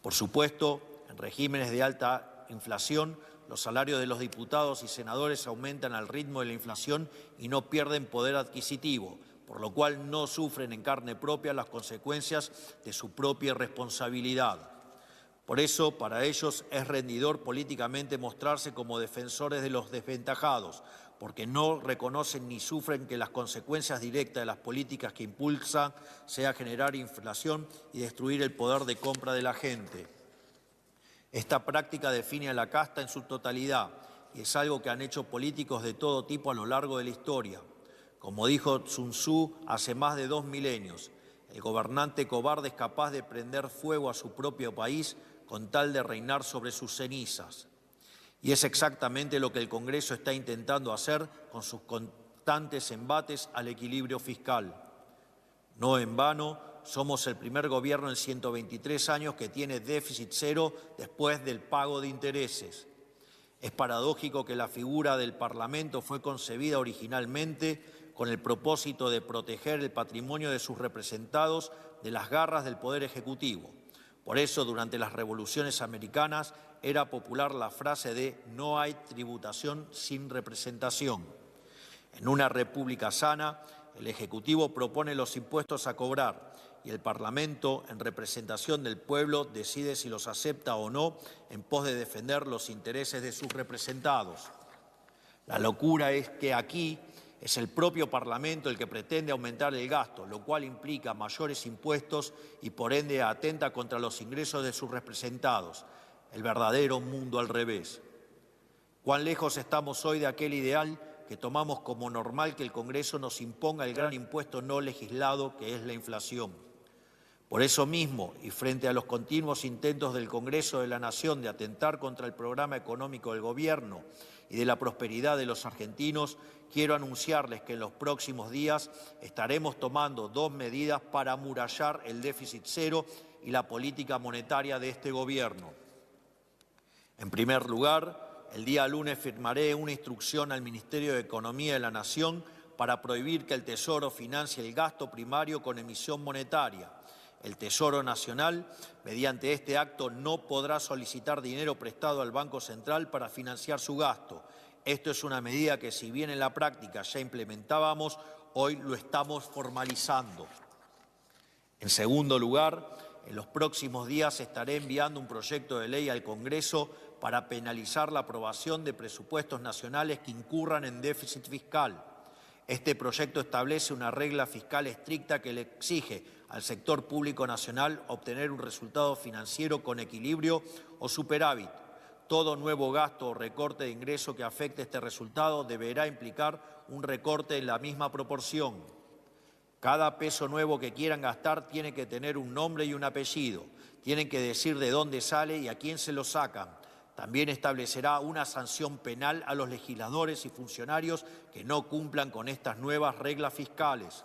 Por supuesto, en regímenes de alta inflación, los salarios de los diputados y senadores aumentan al ritmo de la inflación y no pierden poder adquisitivo, por lo cual no sufren en carne propia las consecuencias de su propia responsabilidad. Por eso, para ellos es rendidor políticamente mostrarse como defensores de los desventajados, porque no reconocen ni sufren que las consecuencias directas de las políticas que impulsan sea generar inflación y destruir el poder de compra de la gente. Esta práctica define a la casta en su totalidad y es algo que han hecho políticos de todo tipo a lo largo de la historia. Como dijo Sun Tzu hace más de 2 milenios, el gobernante cobarde es capaz de prender fuego a su propio país con tal de reinar sobre sus cenizas. Y es exactamente lo que el Congreso está intentando hacer con sus constantes embates al equilibrio fiscal. No en vano, somos el primer gobierno en 123 años que tiene déficit cero después del pago de intereses. Es paradójico que la figura del Parlamento fue concebida originalmente con el propósito de proteger el patrimonio de sus representados de las garras del Poder Ejecutivo. Por eso, durante las revoluciones americanas, era popular la frase de «no hay tributación sin representación». En una república sana, el Ejecutivo propone los impuestos a cobrar y el Parlamento, en representación del pueblo, decide si los acepta o no en pos de defender los intereses de sus representados. La locura es que aquí es el propio Parlamento el que pretende aumentar el gasto, lo cual implica mayores impuestos y por ende atenta contra los ingresos de sus representados. El verdadero mundo al revés. ¿Cuán lejos estamos hoy de aquel ideal que tomamos como normal que el Congreso nos imponga el gran impuesto no legislado que es la inflación? Por eso mismo, y frente a los continuos intentos del Congreso de la Nación de atentar contra el programa económico del Gobierno y de la prosperidad de los argentinos, quiero anunciarles que en los próximos días estaremos tomando 2 medidas para amurallar el déficit cero y la política monetaria de este Gobierno. En primer lugar, el día lunes firmaré una instrucción al Ministerio de Economía de la Nación para prohibir que el Tesoro financie el gasto primario con emisión monetaria. El Tesoro Nacional, mediante este acto, no podrá solicitar dinero prestado al Banco Central para financiar su gasto. Esto es una medida que, si bien en la práctica ya implementábamos, hoy lo estamos formalizando. En segundo lugar, en los próximos días estaré enviando un proyecto de ley al Congreso para penalizar la aprobación de presupuestos nacionales que incurran en déficit fiscal. Este proyecto establece una regla fiscal estricta que le exige al sector público nacional obtener un resultado financiero con equilibrio o superávit. Todo nuevo gasto o recorte de ingreso que afecte este resultado deberá implicar un recorte en la misma proporción. Cada peso nuevo que quieran gastar tiene que tener un nombre y un apellido. Tienen que decir de dónde sale y a quién se lo sacan. También establecerá una sanción penal a los legisladores y funcionarios que no cumplan con estas nuevas reglas fiscales.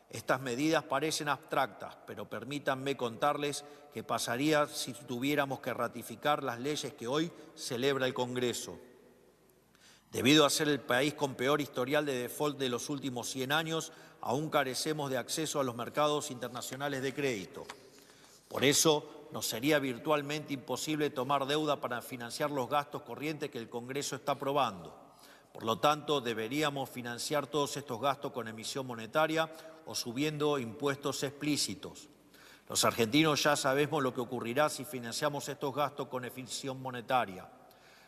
Estas medidas parecen abstractas, pero permítanme contarles qué pasaría si tuviéramos que ratificar las leyes que hoy celebra el Congreso. Debido a ser el país con peor historial de default de los últimos 100 años, aún carecemos de acceso a los mercados internacionales de crédito. Por eso, nos sería virtualmente imposible tomar deuda para financiar los gastos corrientes que el Congreso está aprobando. Por lo tanto, deberíamos financiar todos estos gastos con emisión monetaria o subiendo impuestos explícitos. Los argentinos ya sabemos lo que ocurrirá si financiamos estos gastos con emisión monetaria.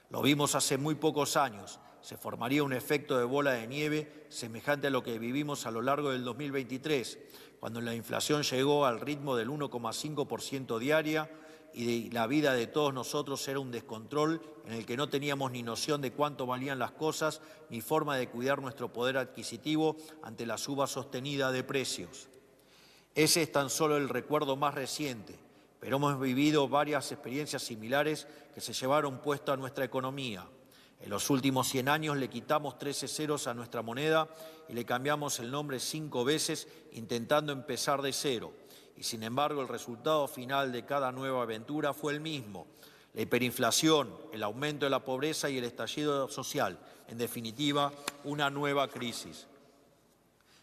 Lo vimos hace muy pocos años. Se formaría un efecto de bola de nieve semejante a lo que vivimos a lo largo del 2023, cuando la inflación llegó al ritmo del 1,5% diaria y la vida de todos nosotros era un descontrol en el que no teníamos ni noción de cuánto valían las cosas ni forma de cuidar nuestro poder adquisitivo ante la suba sostenida de precios. Ese es tan solo el recuerdo más reciente, pero hemos vivido varias experiencias similares que se llevaron puesto a nuestra economía. En los últimos 100 años le quitamos 13 ceros a nuestra moneda y le cambiamos el nombre 5 veces intentando empezar de cero. Y sin embargo el resultado final de cada nueva aventura fue el mismo. La hiperinflación, el aumento de la pobreza y el estallido social. En definitiva, una nueva crisis.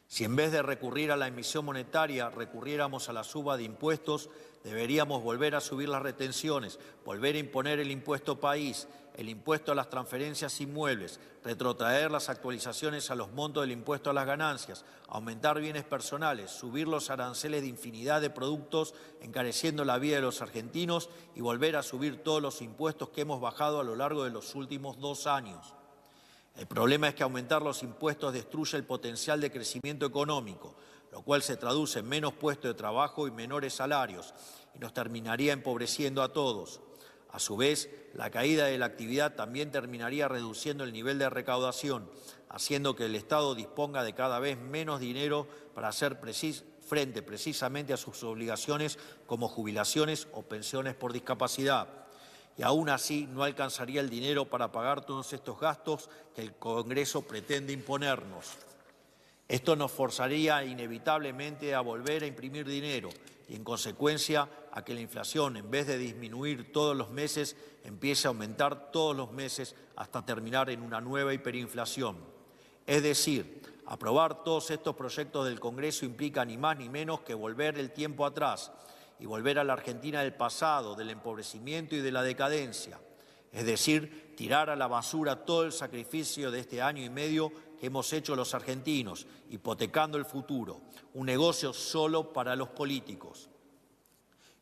Si en vez de recurrir a la emisión monetaria recurriéramos a la suba de impuestos, deberíamos volver a subir las retenciones, volver a imponer el impuesto país, el impuesto a las transferencias inmuebles, retrotraer las actualizaciones a los montos del impuesto a las ganancias, aumentar bienes personales, subir los aranceles de infinidad de productos, encareciendo la vida de los argentinos y volver a subir todos los impuestos que hemos bajado a lo largo de los últimos 2 años. El problema es que aumentar los impuestos destruye el potencial de crecimiento económico, lo cual se traduce en menos puestos de trabajo y menores salarios, y nos terminaría empobreciendo a todos. A su vez, la caída de la actividad también terminaría reduciendo el nivel de recaudación, haciendo que el Estado disponga de cada vez menos dinero para hacer frente precisamente a sus obligaciones como jubilaciones o pensiones por discapacidad. Y aún así no alcanzaría el dinero para pagar todos estos gastos que el Congreso pretende imponernos. Esto nos forzaría inevitablemente a volver a imprimir dinero y, en consecuencia, a que la inflación, en vez de disminuir todos los meses, empiece a aumentar todos los meses hasta terminar en una nueva hiperinflación. Es decir, aprobar todos estos proyectos del Congreso implica ni más ni menos que volver el tiempo atrás y volver a la Argentina del pasado, del empobrecimiento y de la decadencia. Es decir, tirar a la basura todo el sacrificio de este año y medio que que hemos hecho los argentinos, hipotecando el futuro, un negocio solo para los políticos.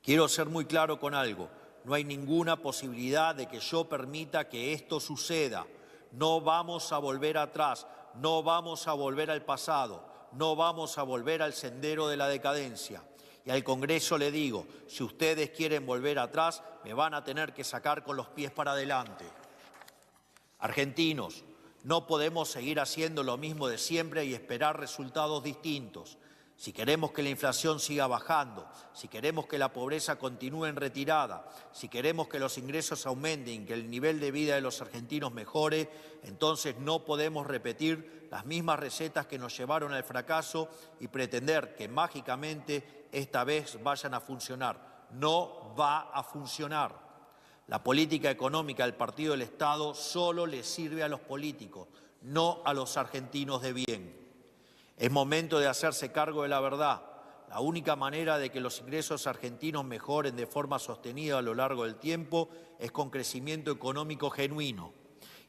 Quiero ser muy claro con algo, no hay ninguna posibilidad de que yo permita que esto suceda. No vamos a volver atrás, no vamos a volver al pasado, no vamos a volver al sendero de la decadencia. Y al Congreso le digo, si ustedes quieren volver atrás, me van a tener que sacar con los pies para adelante. Argentinos, no podemos seguir haciendo lo mismo de siempre y esperar resultados distintos. Si queremos que la inflación siga bajando, si queremos que la pobreza continúe en retirada, si queremos que los ingresos aumenten, que el nivel de vida de los argentinos mejore, entonces no podemos repetir las mismas recetas que nos llevaron al fracaso y pretender que mágicamente esta vez vayan a funcionar. No va a funcionar. La política económica del Partido del Estado solo le sirve a los políticos, no a los argentinos de bien. Es momento de hacerse cargo de la verdad. La única manera de que los ingresos argentinos mejoren de forma sostenida a lo largo del tiempo es con crecimiento económico genuino.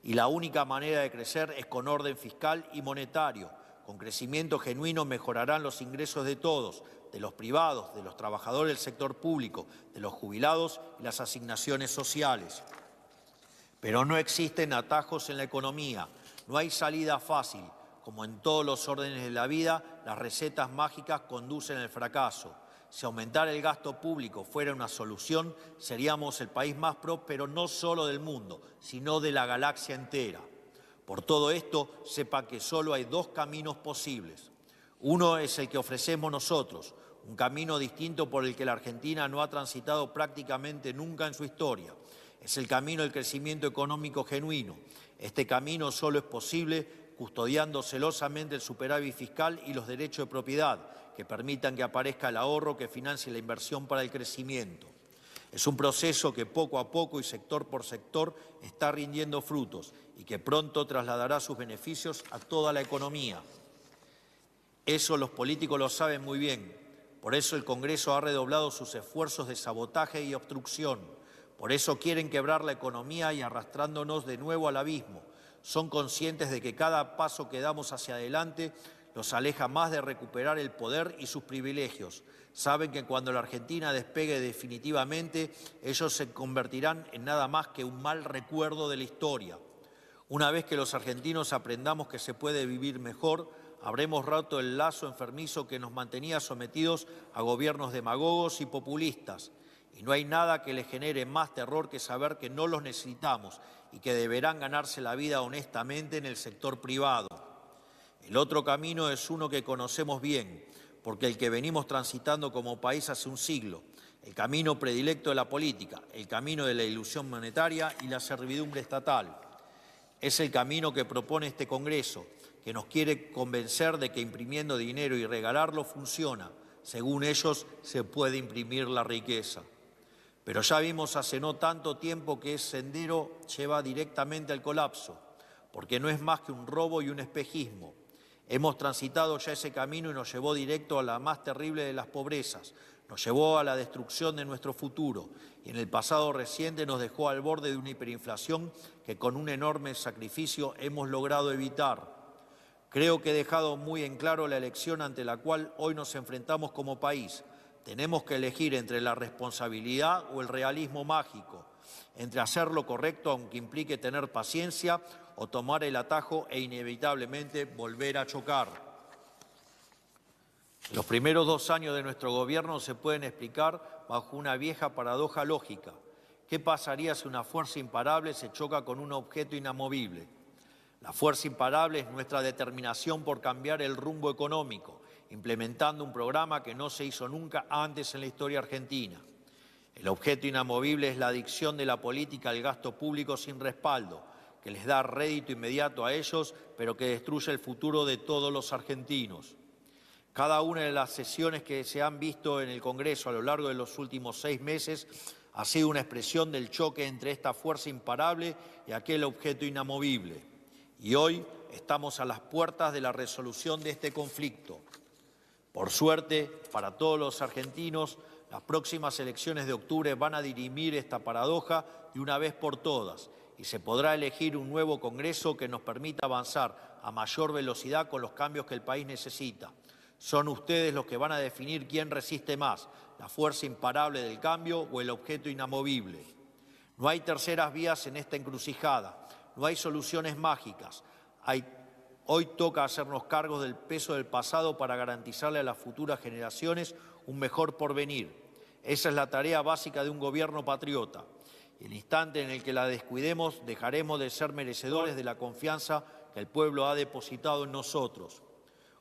Y la única manera de crecer es con orden fiscal y monetario. Con crecimiento genuino mejorarán los ingresos de todos, de los privados, de los trabajadores del sector público, de los jubilados y las asignaciones sociales. Pero no existen atajos en la economía, no hay salida fácil. Como en todos los órdenes de la vida, las recetas mágicas conducen al fracaso. Si aumentar el gasto público fuera una solución, seríamos el país más próspero no solo del mundo, sino de la galaxia entera. Por todo esto, sepa que solo hay dos caminos posibles. Uno es el que ofrecemos nosotros, un camino distinto por el que la Argentina no ha transitado prácticamente nunca en su historia. Es el camino del crecimiento económico genuino. Este camino solo es posible custodiando celosamente el superávit fiscal y los derechos de propiedad, que permitan que aparezca el ahorro que financie la inversión para el crecimiento. Es un proceso que poco a poco y sector por sector está rindiendo frutos y que pronto trasladará sus beneficios a toda la economía. Eso los políticos lo saben muy bien. Por eso el Congreso ha redoblado sus esfuerzos de sabotaje y obstrucción. Por eso quieren quebrar la economía y arrastrándonos de nuevo al abismo. Son conscientes de que cada paso que damos hacia adelante los aleja más de recuperar el poder y sus privilegios. Saben que cuando la Argentina despegue definitivamente, ellos se convertirán en nada más que un mal recuerdo de la historia. Una vez que los argentinos aprendamos que se puede vivir mejor, habremos roto el lazo enfermizo que nos mantenía sometidos a gobiernos demagogos y populistas. Y no hay nada que les genere más terror que saber que no los necesitamos y que deberán ganarse la vida honestamente en el sector privado. El otro camino es uno que conocemos bien, porque el que venimos transitando como país hace un siglo, el camino predilecto de la política, el camino de la ilusión monetaria y la servidumbre estatal. Es el camino que propone este Congreso, que nos quiere convencer de que imprimiendo dinero y regalarlo funciona. Según ellos, se puede imprimir la riqueza. Pero ya vimos hace no tanto tiempo que ese sendero lleva directamente al colapso, porque no es más que un robo y un espejismo. Hemos transitado ya ese camino y nos llevó directo a la más terrible de las pobrezas, nos llevó a la destrucción de nuestro futuro y en el pasado reciente nos dejó al borde de una hiperinflación que con un enorme sacrificio hemos logrado evitar. Creo que he dejado muy en claro la elección ante la cual hoy nos enfrentamos como país. Tenemos que elegir entre la responsabilidad o el realismo mágico, entre hacer lo correcto aunque implique tener paciencia o tomar el atajo e inevitablemente volver a chocar. Los primeros 2 años de nuestro gobierno se pueden explicar bajo una vieja paradoja lógica. ¿Qué pasaría si una fuerza imparable se choca con un objeto inamovible? La fuerza imparable es nuestra determinación por cambiar el rumbo económico, implementando un programa que no se hizo nunca antes en la historia argentina. El objeto inamovible es la adicción de la política al gasto público sin respaldo, que les da rédito inmediato a ellos, pero que destruye el futuro de todos los argentinos. Cada una de las sesiones que se han visto en el Congreso a lo largo de los últimos 6 meses ha sido una expresión del choque entre esta fuerza imparable y aquel objeto inamovible. Y hoy estamos a las puertas de la resolución de este conflicto. Por suerte, para todos los argentinos, las próximas elecciones de octubre van a dirimir esta paradoja de una vez por todas y se podrá elegir un nuevo Congreso que nos permita avanzar a mayor velocidad con los cambios que el país necesita. Son ustedes los que van a definir quién resiste más, la fuerza imparable del cambio o el objeto inamovible. No hay terceras vías en esta encrucijada, no hay soluciones mágicas. Hoy toca hacernos cargo del peso del pasado para garantizarle a las futuras generaciones un mejor porvenir. Esa es la tarea básica de un gobierno patriota. El instante en el que la descuidemos, dejaremos de ser merecedores de la confianza que el pueblo ha depositado en nosotros.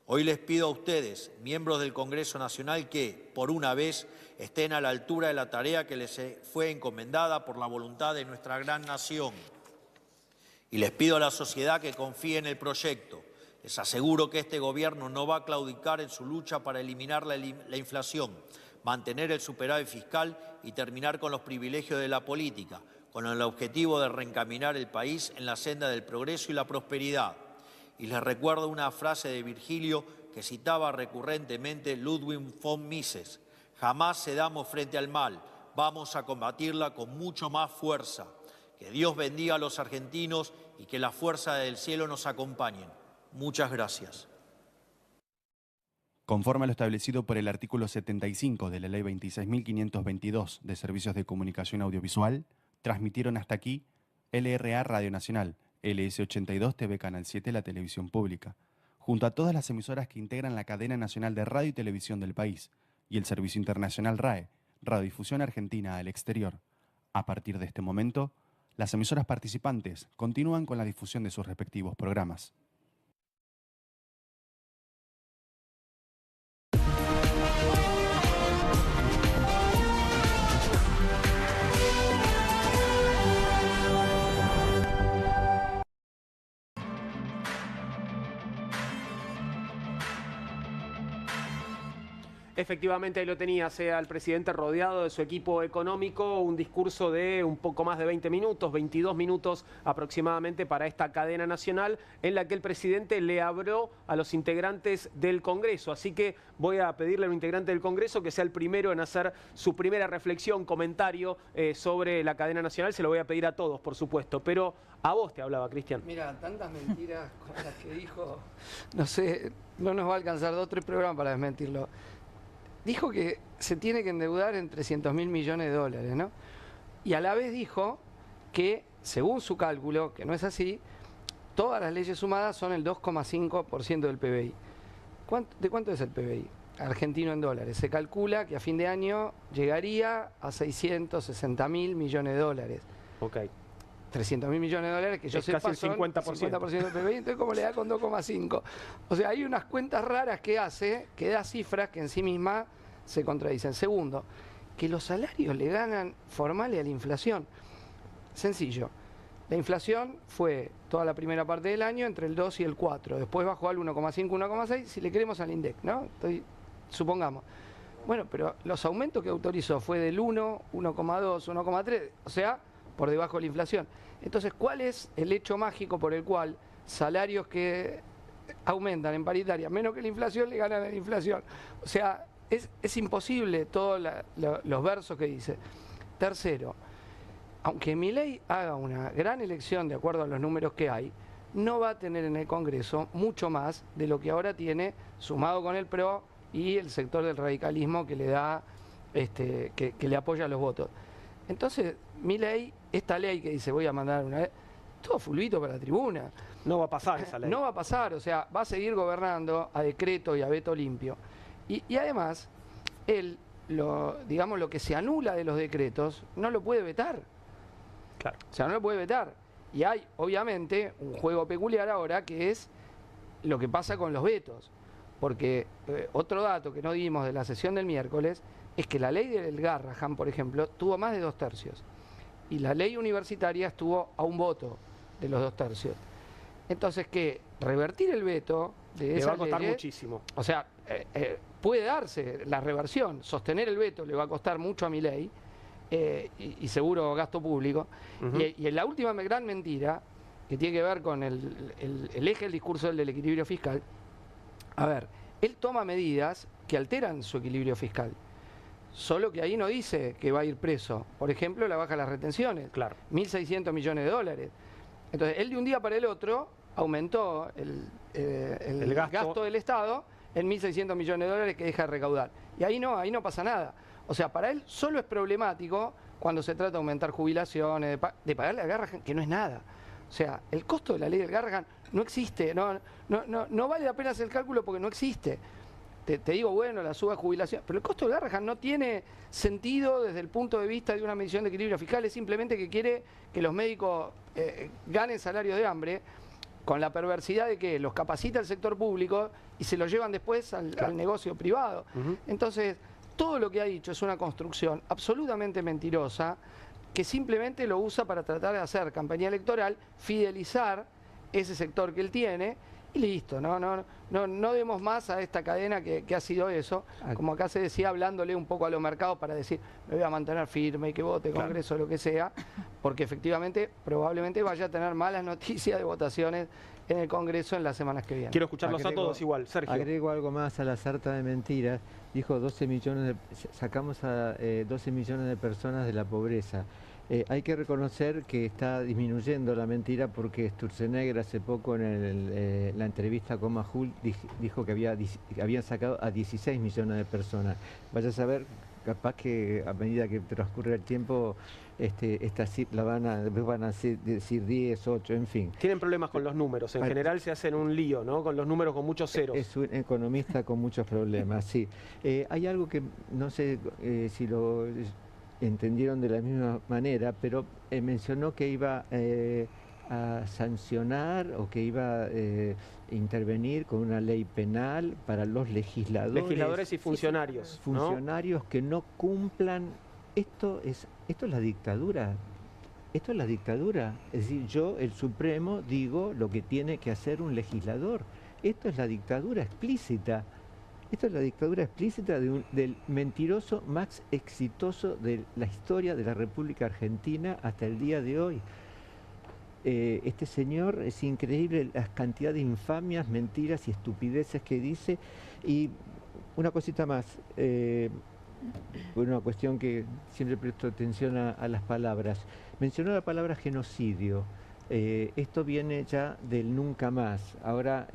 Hoy les pido a ustedes, miembros del Congreso Nacional, que, por una vez, estén a la altura de la tarea que les fue encomendada por la voluntad de nuestra gran nación. Y les pido a la sociedad que confíe en el proyecto. Les aseguro que este gobierno no va a claudicar en su lucha para eliminar la inflación, mantener el superávit fiscal y terminar con los privilegios de la política, con el objetivo de reencaminar el país en la senda del progreso y la prosperidad. Y les recuerdo una frase de Virgilio que citaba recurrentemente Ludwig von Mises: jamás cedamos frente al mal, vamos a combatirla con mucho más fuerza. Que Dios bendiga a los argentinos y que la fuerza del cielo nos acompañe. Muchas gracias. Conforme a lo establecido por el artículo 75 de la Ley 26.522 de Servicios de Comunicación Audiovisual, transmitieron hasta aquí LRA Radio Nacional, LS82 TV Canal 7, la televisión pública, junto a todas las emisoras que integran la cadena nacional de radio y televisión del país, y el servicio internacional RAE, Radiodifusión Argentina al Exterior. A partir de este momento, las emisoras participantes continúan con la difusión de sus respectivos programas. Efectivamente, ahí lo tenía, sea el presidente rodeado de su equipo económico, un discurso de un poco más de 20 minutos, 22 minutos aproximadamente para esta cadena nacional, en la que el presidente le habló a los integrantes del Congreso. Así que voy a pedirle a un integrante del Congreso que sea el primero en hacer su primera reflexión, comentario sobre la cadena nacional. Se lo voy a pedir a todos, por supuesto, pero a vos te hablaba, Cristian. Mira, tantas mentiras con las que dijo, no sé, no nos va a alcanzar 2 o 3 programas para desmentirlo. Dijo que se tiene que endeudar en 300.000 millones de dólares, ¿no? Y a la vez dijo que, según su cálculo, que no es así, todas las leyes sumadas son el 2,5% del PBI. ¿De cuánto es el PBI argentino en dólares? Se calcula que a fin de año llegaría a 660.000 millones de dólares. Ok. 300.000 millones de dólares, que yo sepa, casi el 50%. Son 50% del PBI, entonces ¿cómo le da con 2,5? O sea, hay unas cuentas raras que hace, que da cifras que en sí mismas se contradicen. Segundo, que los salarios le ganan formales a la inflación. Sencillo. La inflación fue toda la primera parte del año entre el 2 y el 4, después bajó al 1,5, 1,6, si le queremos al INDEC, ¿no? Supongamos. Bueno, pero los aumentos que autorizó fue del 1, 1,2, 1,3, o sea, por debajo de la inflación. Entonces, ¿cuál es el hecho mágico por el cual salarios que aumentan en paritaria menos que la inflación le ganan a la inflación? O sea, es imposible todos los versos que dice. Tercero, aunque Milei haga una gran elección de acuerdo a los números que hay, no va a tener en el Congreso mucho más de lo que ahora tiene, sumado con el PRO y el sector del radicalismo que le da, que le apoya los votos. Entonces, Milei, esta ley que dice voy a mandar una vez, todo fulbito para la tribuna. No va a pasar esa ley. No va a pasar, o sea, va a seguir gobernando a decreto y a veto limpio. Y además, él, digamos, lo que se anula de los decretos, no lo puede vetar. Claro. O sea, no lo puede vetar. Y hay, obviamente, un juego peculiar ahora que es lo que pasa con los vetos. Porque otro dato que no dimos de la sesión del miércoles es que la ley del Garrahan, por ejemplo, tuvo más de 2 tercios. Y la ley universitaria estuvo a un voto de los 2 tercios. Entonces, que revertir el veto de esas le va a costar leyes, muchísimo. O sea, puede darse la reversión. Sostener el veto le va a costar mucho a Milei y seguro gasto público. Y la última gran mentira, que tiene que ver con el eje del discurso del equilibrio fiscal, a ver, él toma medidas que alteran su equilibrio fiscal. Solo que ahí no dice que va a ir preso. Por ejemplo, la baja de las retenciones. Claro. 1.600 millones de dólares. Entonces, él de un día para el otro aumentó el gasto del Estado en 1.600 millones de dólares que deja de recaudar. Y ahí no pasa nada. O sea, para él solo es problemático cuando se trata de aumentar jubilaciones, de pagarle al Garrahan, que no es nada. O sea, el costo de la ley del Garrahan no existe. No vale la pena hacer el cálculo porque no existe. Te digo, bueno, la suba de jubilación, pero el costo del Garrahan no tiene sentido desde el punto de vista de una medición de equilibrio fiscal, es simplemente que quiere que los médicos ganen salario de hambre, con la perversidad de que los capacita el sector público y se los llevan después al negocio privado. Entonces, todo lo que ha dicho es una construcción absolutamente mentirosa, que simplemente lo usa para tratar de hacer campaña electoral, fidelizar ese sector que él tiene, y listo, no demos más a esta cadena que ha sido eso, como acá se decía, hablándole un poco a los mercados para decir, me voy a mantener firme y que vote Congreso, lo que sea, porque efectivamente probablemente vaya a tener malas noticias de votaciones en el Congreso en las semanas que vienen. Quiero escucharlos a todos igual. Sergio. Agrego algo más a la sarta de mentiras. Dijo 12 millones sacamos a 12 millones de personas de la pobreza. Hay que reconocer que está disminuyendo la mentira porque Sturzenegger hace poco en la entrevista con Majul dijo que habían sacado a 16 millones de personas. Vaya a saber, capaz que a medida que transcurre el tiempo esta cifra van a decir 10, 8, en fin. Tienen problemas con los números, en general se hacen un lío, ¿no? Con los números con muchos ceros. Es un economista con muchos problemas, sí. Hay algo que no sé si lo entendieron de la misma manera, pero mencionó que iba a sancionar o que iba a intervenir con una ley penal para los legisladores. Legisladores y funcionarios. Funcionarios, ¿no? Que no cumplan. Esto es la dictadura. Esto es la dictadura. Es decir, yo, el Supremo, digo lo que tiene que hacer un legislador. Esto es la dictadura explícita. Esto es la dictadura explícita del mentiroso más exitoso de la historia de la República Argentina hasta el día de hoy. Este señor, es increíble la cantidad de infamias, mentiras y estupideces que dice. Y una cosita más, una cuestión que siempre presto atención a las palabras. Mencionó la palabra genocidio. Esto viene ya del nunca más. Ahora,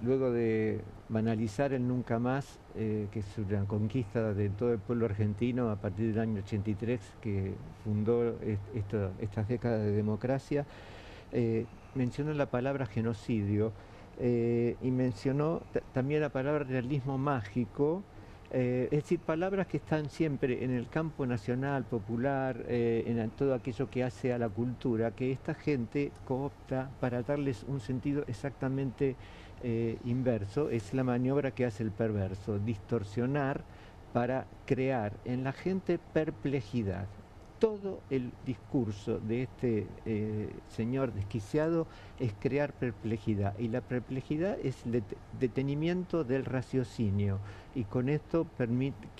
luego de banalizar el nunca más, que es una conquista de todo el pueblo argentino a partir del año 83, que fundó estas décadas de democracia, mencionó la palabra genocidio y mencionó también la palabra realismo mágico. Es decir, palabras que están siempre en el campo nacional, popular, en todo aquello que hace a la cultura, que esta gente coopta para darles un sentido exactamente inverso. Es la maniobra que hace el perverso, distorsionar para crear en la gente perplejidad. Todo el discurso de este señor desquiciado es crear perplejidad, y la perplejidad es el detenimiento del raciocinio, y con esto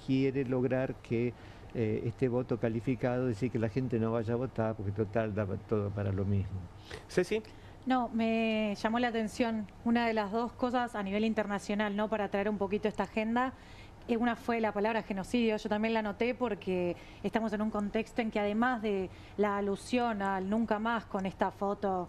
quiere lograr que este voto calificado, decir que la gente no vaya a votar porque total da todo para lo mismo. Ceci. No, me llamó la atención una de las dos cosas a nivel internacional, ¿no? Para traer un poquito esta agenda. Una fue la palabra genocidio, yo también la anoté porque estamos en un contexto en que además de la alusión al nunca más con esta foto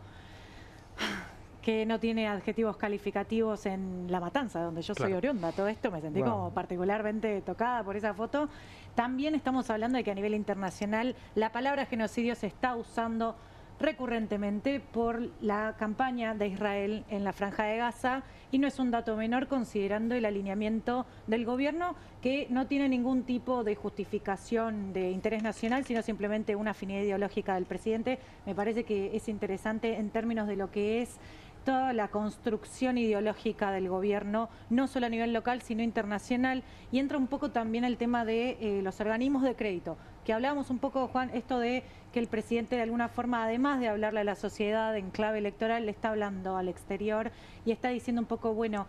que no tiene adjetivos calificativos en La Matanza, donde yo soy oriunda, todo esto me sentí como particularmente tocada por esa foto, también estamos hablando de que a nivel internacional la palabra genocidio se está usando recurrentemente por la campaña de Israel en la Franja de Gaza, y no es un dato menor considerando el alineamiento del gobierno, que no tiene ningún tipo de justificación de interés nacional, sino simplemente una afinidad ideológica del presidente. Me parece que es interesante en términos de lo que es toda la construcción ideológica del gobierno, no solo a nivel local, sino internacional, y entra un poco también el tema de los organismos de crédito, que hablábamos un poco, Juan, esto de que el presidente de alguna forma, además de hablarle a la sociedad en clave electoral, le está hablando al exterior y está diciendo un poco, bueno,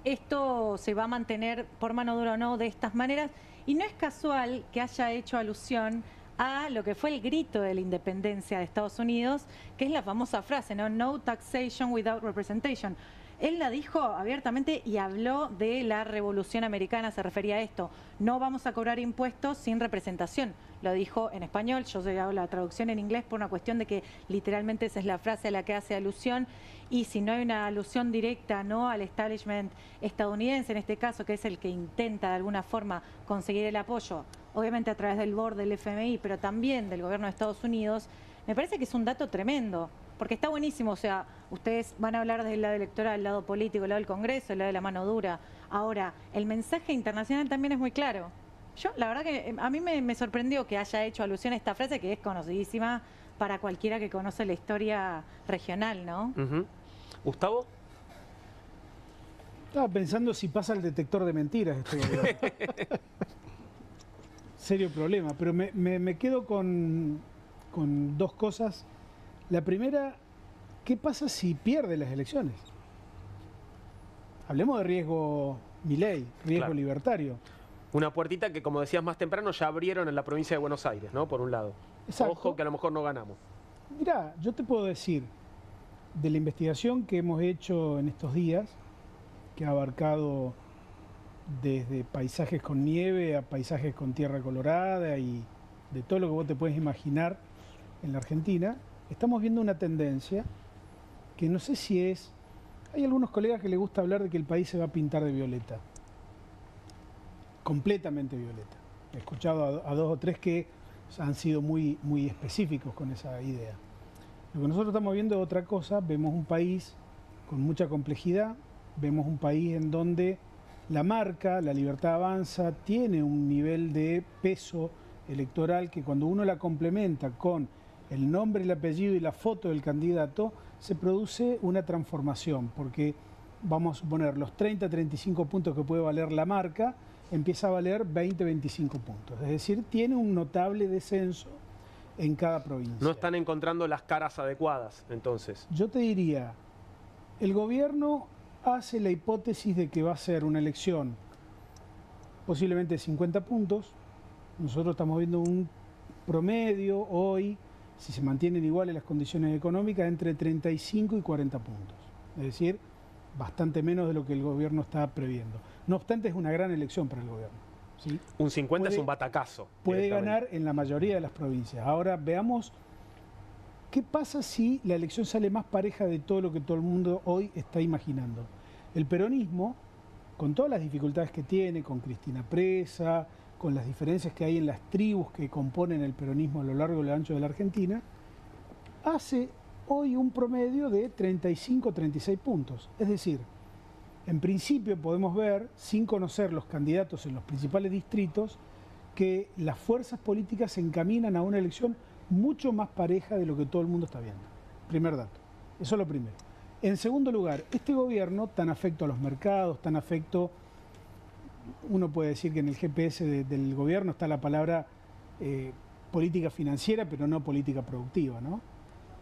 esto se va a mantener por mano dura o no de estas maneras, y no es casual que haya hecho alusión a lo que fue el grito de la independencia de Estados Unidos, que es la famosa frase, ¿no? No taxation without representation. Él la dijo abiertamente y habló de la Revolución Americana, se refería a esto. No vamos a cobrar impuestos sin representación. Lo dijo en español, yo hago la traducción en inglés por una cuestión de que literalmente esa es la frase a la que hace alusión. Y si no hay una alusión directa, ¿no?, al establishment estadounidense, en este caso, que es el que intenta de alguna forma conseguir el apoyo, obviamente a través del board del FMI, pero también del gobierno de Estados Unidos, me parece que es un dato tremendo. Porque está buenísimo, o sea, ustedes van a hablar del lado electoral, del lado político, del lado del Congreso, el lado de la mano dura. Ahora, el mensaje internacional también es muy claro. Yo, la verdad que a mí me sorprendió que haya hecho alusión a esta frase que es conocidísima para cualquiera que conoce la historia regional, ¿no? ¿Gustavo? Estaba pensando si pasa el detector de mentiras este gobierno. Serio problema, pero me quedo con dos cosas. La primera, ¿qué pasa si pierde las elecciones? Hablemos de riesgo Milei, riesgo libertario. Una puertita que, como decías más temprano, ya abrieron en la provincia de Buenos Aires, ¿no? Por un lado. Exacto. Ojo que a lo mejor no ganamos. Mirá, yo te puedo decir, de la investigación que hemos hecho en estos días, que ha abarcado desde paisajes con nieve a paisajes con tierra colorada y de todo lo que vos te puedes imaginar en la Argentina, estamos viendo una tendencia que no sé si es... Hay algunos colegas que les gusta hablar de que el país se va a pintar de violeta. Completamente violeta. He escuchado a dos o tres que han sido muy específicos con esa idea. Lo que nosotros estamos viendo es otra cosa. Vemos un país con mucha complejidad. Vemos un país en donde la marca, la Libertad Avanza, tiene un nivel de peso electoral que cuando uno la complementa con el nombre, el apellido y la foto del candidato, se produce una transformación, porque vamos a suponer los 30, 35 puntos que puede valer la marca, empieza a valer 20, 25 puntos. Es decir, tiene un notable descenso en cada provincia. No están encontrando las caras adecuadas, entonces. Yo te diría, el gobierno hace la hipótesis de que va a ser una elección posiblemente de 50 puntos. Nosotros estamos viendo un promedio hoy, si se mantienen iguales las condiciones económicas, entre 35 y 40 puntos. Es decir, bastante menos de lo que el gobierno está previendo. No obstante, es una gran elección para el gobierno, ¿sí? Un 50 es un batacazo. Puede ganar en la mayoría de las provincias. Ahora veamos qué pasa si la elección sale más pareja de todo lo que todo el mundo hoy está imaginando. El peronismo, con todas las dificultades que tiene, con Cristina presa, con las diferencias que hay en las tribus que componen el peronismo a lo largo y lo ancho de la Argentina, hace hoy un promedio de 35 36 puntos. Es decir, en principio podemos ver, sin conocer los candidatos en los principales distritos, que las fuerzas políticas se encaminan a una elección mucho más pareja de lo que todo el mundo está viendo. Primer dato. Eso es lo primero. En segundo lugar, este gobierno, tan afecto a los mercados, tan afecto... Uno puede decir que en el GPS del gobierno está la palabra política financiera, pero no política productiva, ¿no?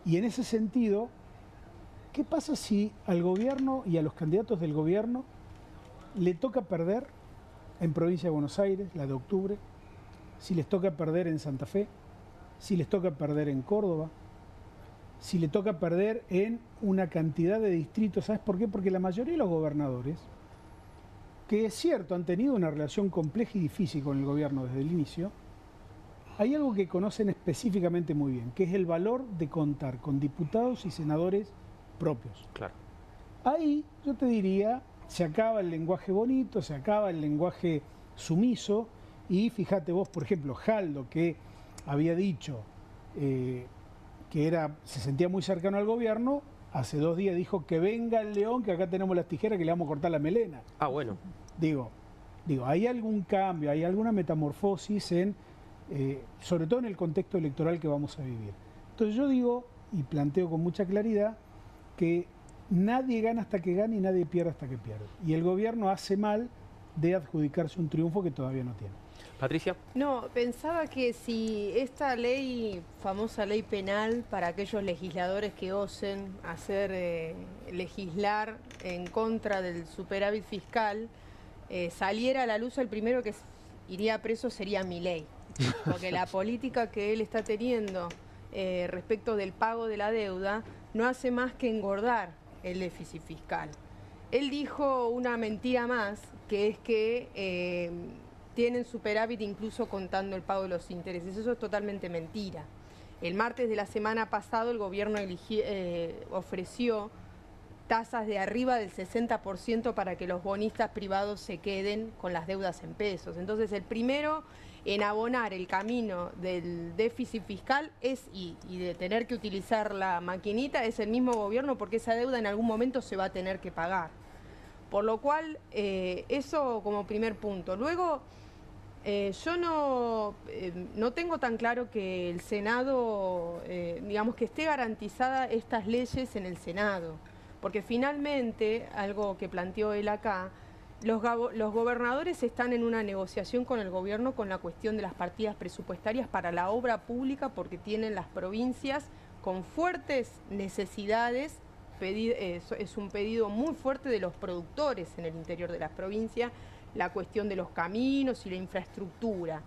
Y en ese sentido, ¿qué pasa si al gobierno y a los candidatos del gobierno le toca perder en provincia de Buenos Aires, la de octubre, si les toca perder en Santa Fe, si les toca perder en Córdoba, si le toca perder en una cantidad de distritos? ¿Sabes por qué? Porque la mayoría de los gobernadores, que es cierto, han tenido una relación compleja y difícil con el gobierno desde el inicio, hay algo que conocen específicamente muy bien, que es el valor de contar con diputados y senadores propios. Claro. Ahí yo te diría, se acaba el lenguaje bonito, se acaba el lenguaje sumiso, y fíjate vos, por ejemplo, Jaldo, que había dicho que se sentía muy cercano al gobierno, hace 2 días dijo que venga el león, que acá tenemos las tijeras que le vamos a cortar la melena. Ah, bueno. Digo, hay algún cambio, hay alguna metamorfosis sobre todo en el contexto electoral que vamos a vivir. Entonces yo digo, y planteo con mucha claridad, que nadie gana hasta que gane y nadie pierde hasta que pierde. Y el gobierno hace mal de adjudicarse un triunfo que todavía no tiene. Patricia. No, pensaba que si esta ley, famosa ley penal, para aquellos legisladores que osen hacer legislar en contra del superávit fiscal, saliera a la luz, el primero que iría preso sería Milei. Porque la política que él está teniendo respecto del pago de la deuda no hace más que engordar el déficit fiscal. él dijo una mentira más, que es que tienen superávit incluso contando el pago de los intereses. Eso es totalmente mentira. El martes de la semana pasada el gobierno ofreció tasas de arriba del 60% para que los bonistas privados se queden con las deudas en pesos. Entonces, el primero en abonar el camino del déficit fiscal y de tener que utilizar la maquinita es el mismo gobierno, porque esa deuda en algún momento se va a tener que pagar. Por lo cual, eso como primer punto. Luego, yo no tengo tan claro que el Senado, digamos, que esté garantizada estas leyes en el Senado. Porque finalmente, algo que planteó él acá, los gobernadores están en una negociación con el gobierno con la cuestión de las partidas presupuestarias para la obra pública, porque tienen las provincias con fuertes necesidades. Es un pedido muy fuerte de los productores en el interior de las provincias, la cuestión de los caminos y la infraestructura.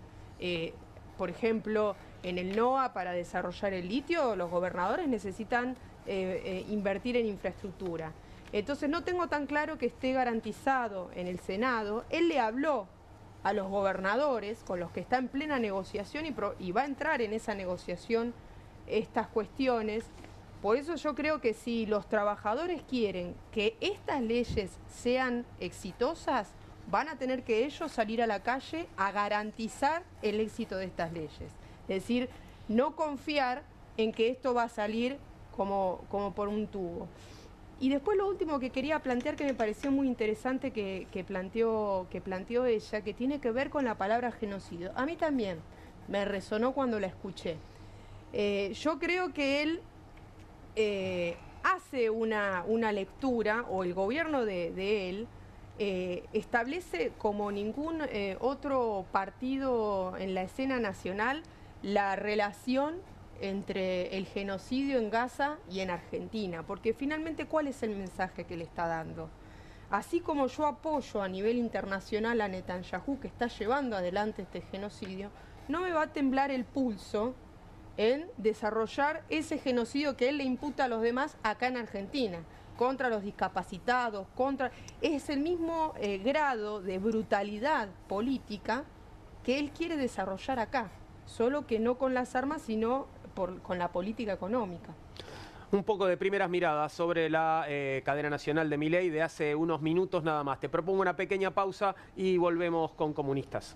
Por ejemplo, en el NOA, para desarrollar el litio, los gobernadores necesitan invertir en infraestructura. Entonces no tengo tan claro que esté garantizado en el Senado. Él le habló a los gobernadores con los que está en plena negociación y va a entrar en esa negociación estas cuestiones. Por eso yo creo que si los trabajadores quieren que estas leyes sean exitosas, van a tener que ellos salir a la calle a garantizar el éxito de estas leyes. Es decir, no confiar en que esto va a salir como por un tubo. Y después lo último que quería plantear, que me pareció muy interesante que planteó ella, que tiene que ver con la palabra genocidio. A mí también me resonó cuando la escuché. Yo creo que él hace una lectura, o el gobierno de él, establece como ningún otro partido en la escena nacional la relación entre el genocidio en Gaza y en Argentina, porque finalmente, ¿cuál es el mensaje que le está dando? Así como yo apoyo a nivel internacional a Netanyahu, que está llevando adelante este genocidio, no me va a temblar el pulso en desarrollar ese genocidio que él le imputa a los demás acá en Argentina, contra los discapacitados, es el mismo grado de brutalidad política que él quiere desarrollar acá, solo que no con las armas, sino con la política económica. Un poco de primeras miradas sobre la cadena nacional de Milei de hace unos minutos nada más. Te propongo una pequeña pausa y volvemos con Comunistas.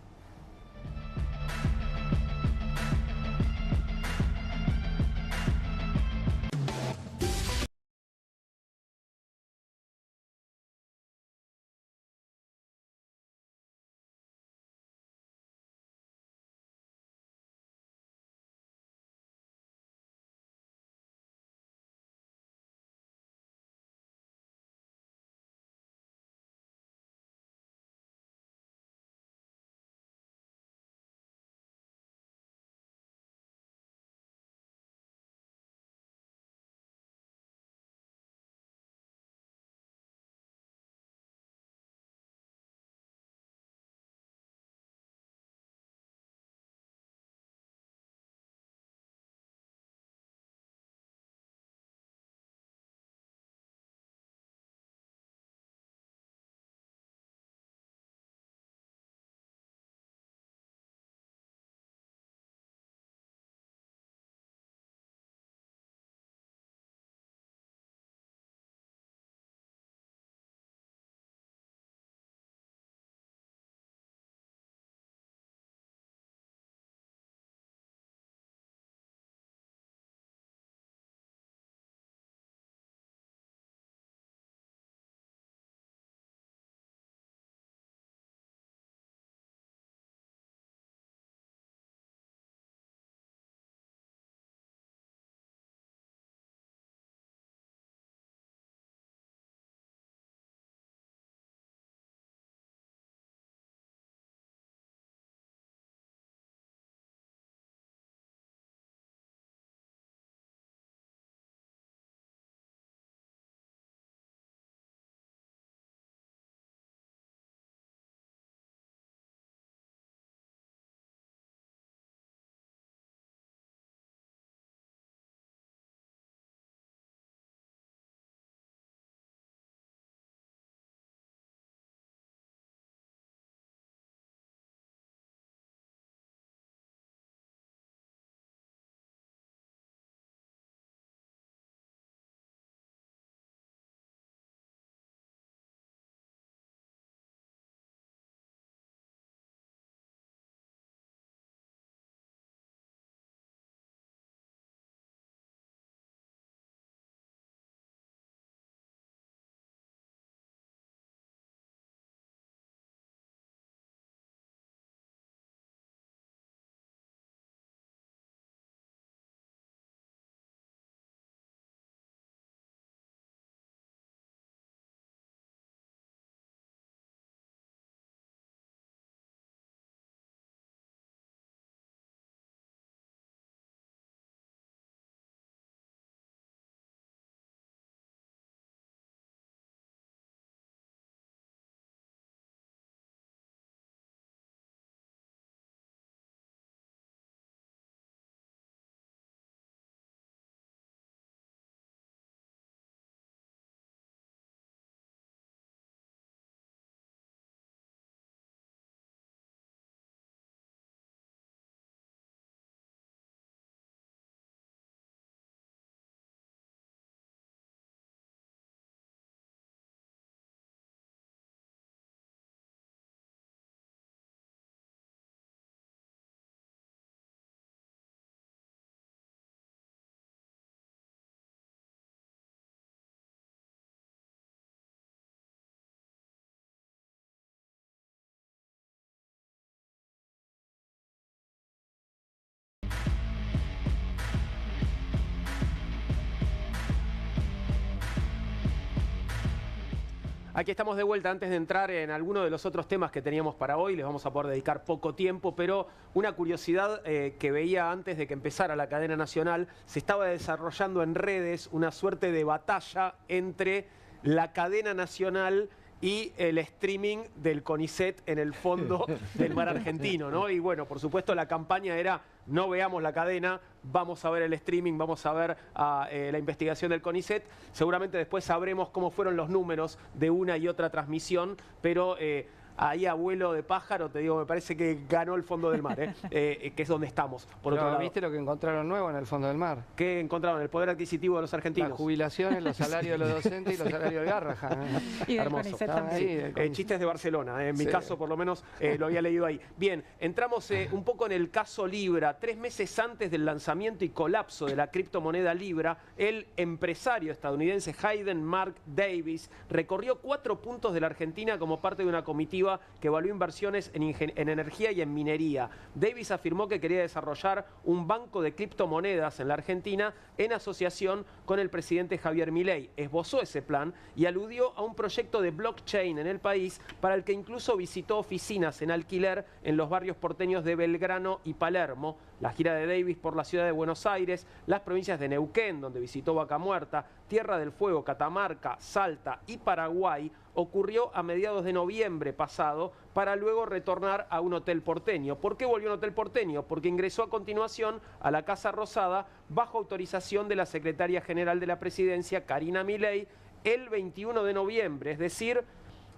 Aquí estamos de vuelta. Antes de entrar en alguno de los otros temas que teníamos para hoy, les vamos a poder dedicar poco tiempo, pero una curiosidad que veía antes de que empezara la cadena nacional, se estaba desarrollando en redes una suerte de batalla entre la cadena nacional y el streaming del CONICET en el fondo del mar argentino, ¿no? Y bueno, por supuesto la campaña era: no veamos la cadena, vamos a ver el streaming, vamos a ver la investigación del CONICET. Seguramente después sabremos cómo fueron los números de una y otra transmisión, pero ahí a vuelo de pájaro, te digo, me parece que ganó el fondo del mar, que es donde estamos. Por otro lado, ¿viste lo que encontraron nuevo en el fondo del mar? ¿Qué encontraron? El poder adquisitivo de los argentinos. Las jubilaciones, los salarios de los docentes y los salarios de Garraja. Y del Hermoso. CONICET también. Sí, chistes de Barcelona, en mi Sí. caso por lo menos lo había leído ahí. Bien, entramos un poco en el caso Libra. 3 meses antes del lanzamiento y colapso de la criptomoneda Libra, el empresario estadounidense Hayden Mark Davis recorrió 4 puntos de la Argentina como parte de una comitiva que evaluó inversiones en energía y en minería. Davis afirmó que quería desarrollar un banco de criptomonedas en la Argentina en asociación con el presidente Javier Milei. Esbozó ese plan y aludió a un proyecto de blockchain en el país, para el que incluso visitó oficinas en alquiler en los barrios porteños de Belgrano y Palermo. La gira de Davis por la ciudad de Buenos Aires, las provincias de Neuquén, donde visitó Vaca Muerta, Tierra del Fuego, Catamarca, Salta y Paraguay, ocurrió a mediados de noviembre pasado, para luego retornar a un hotel porteño. ¿Por qué volvió a un hotel porteño? Porque ingresó a continuación a la Casa Rosada bajo autorización de la secretaria general de la Presidencia, Karina Milei, el 21 de noviembre, es decir,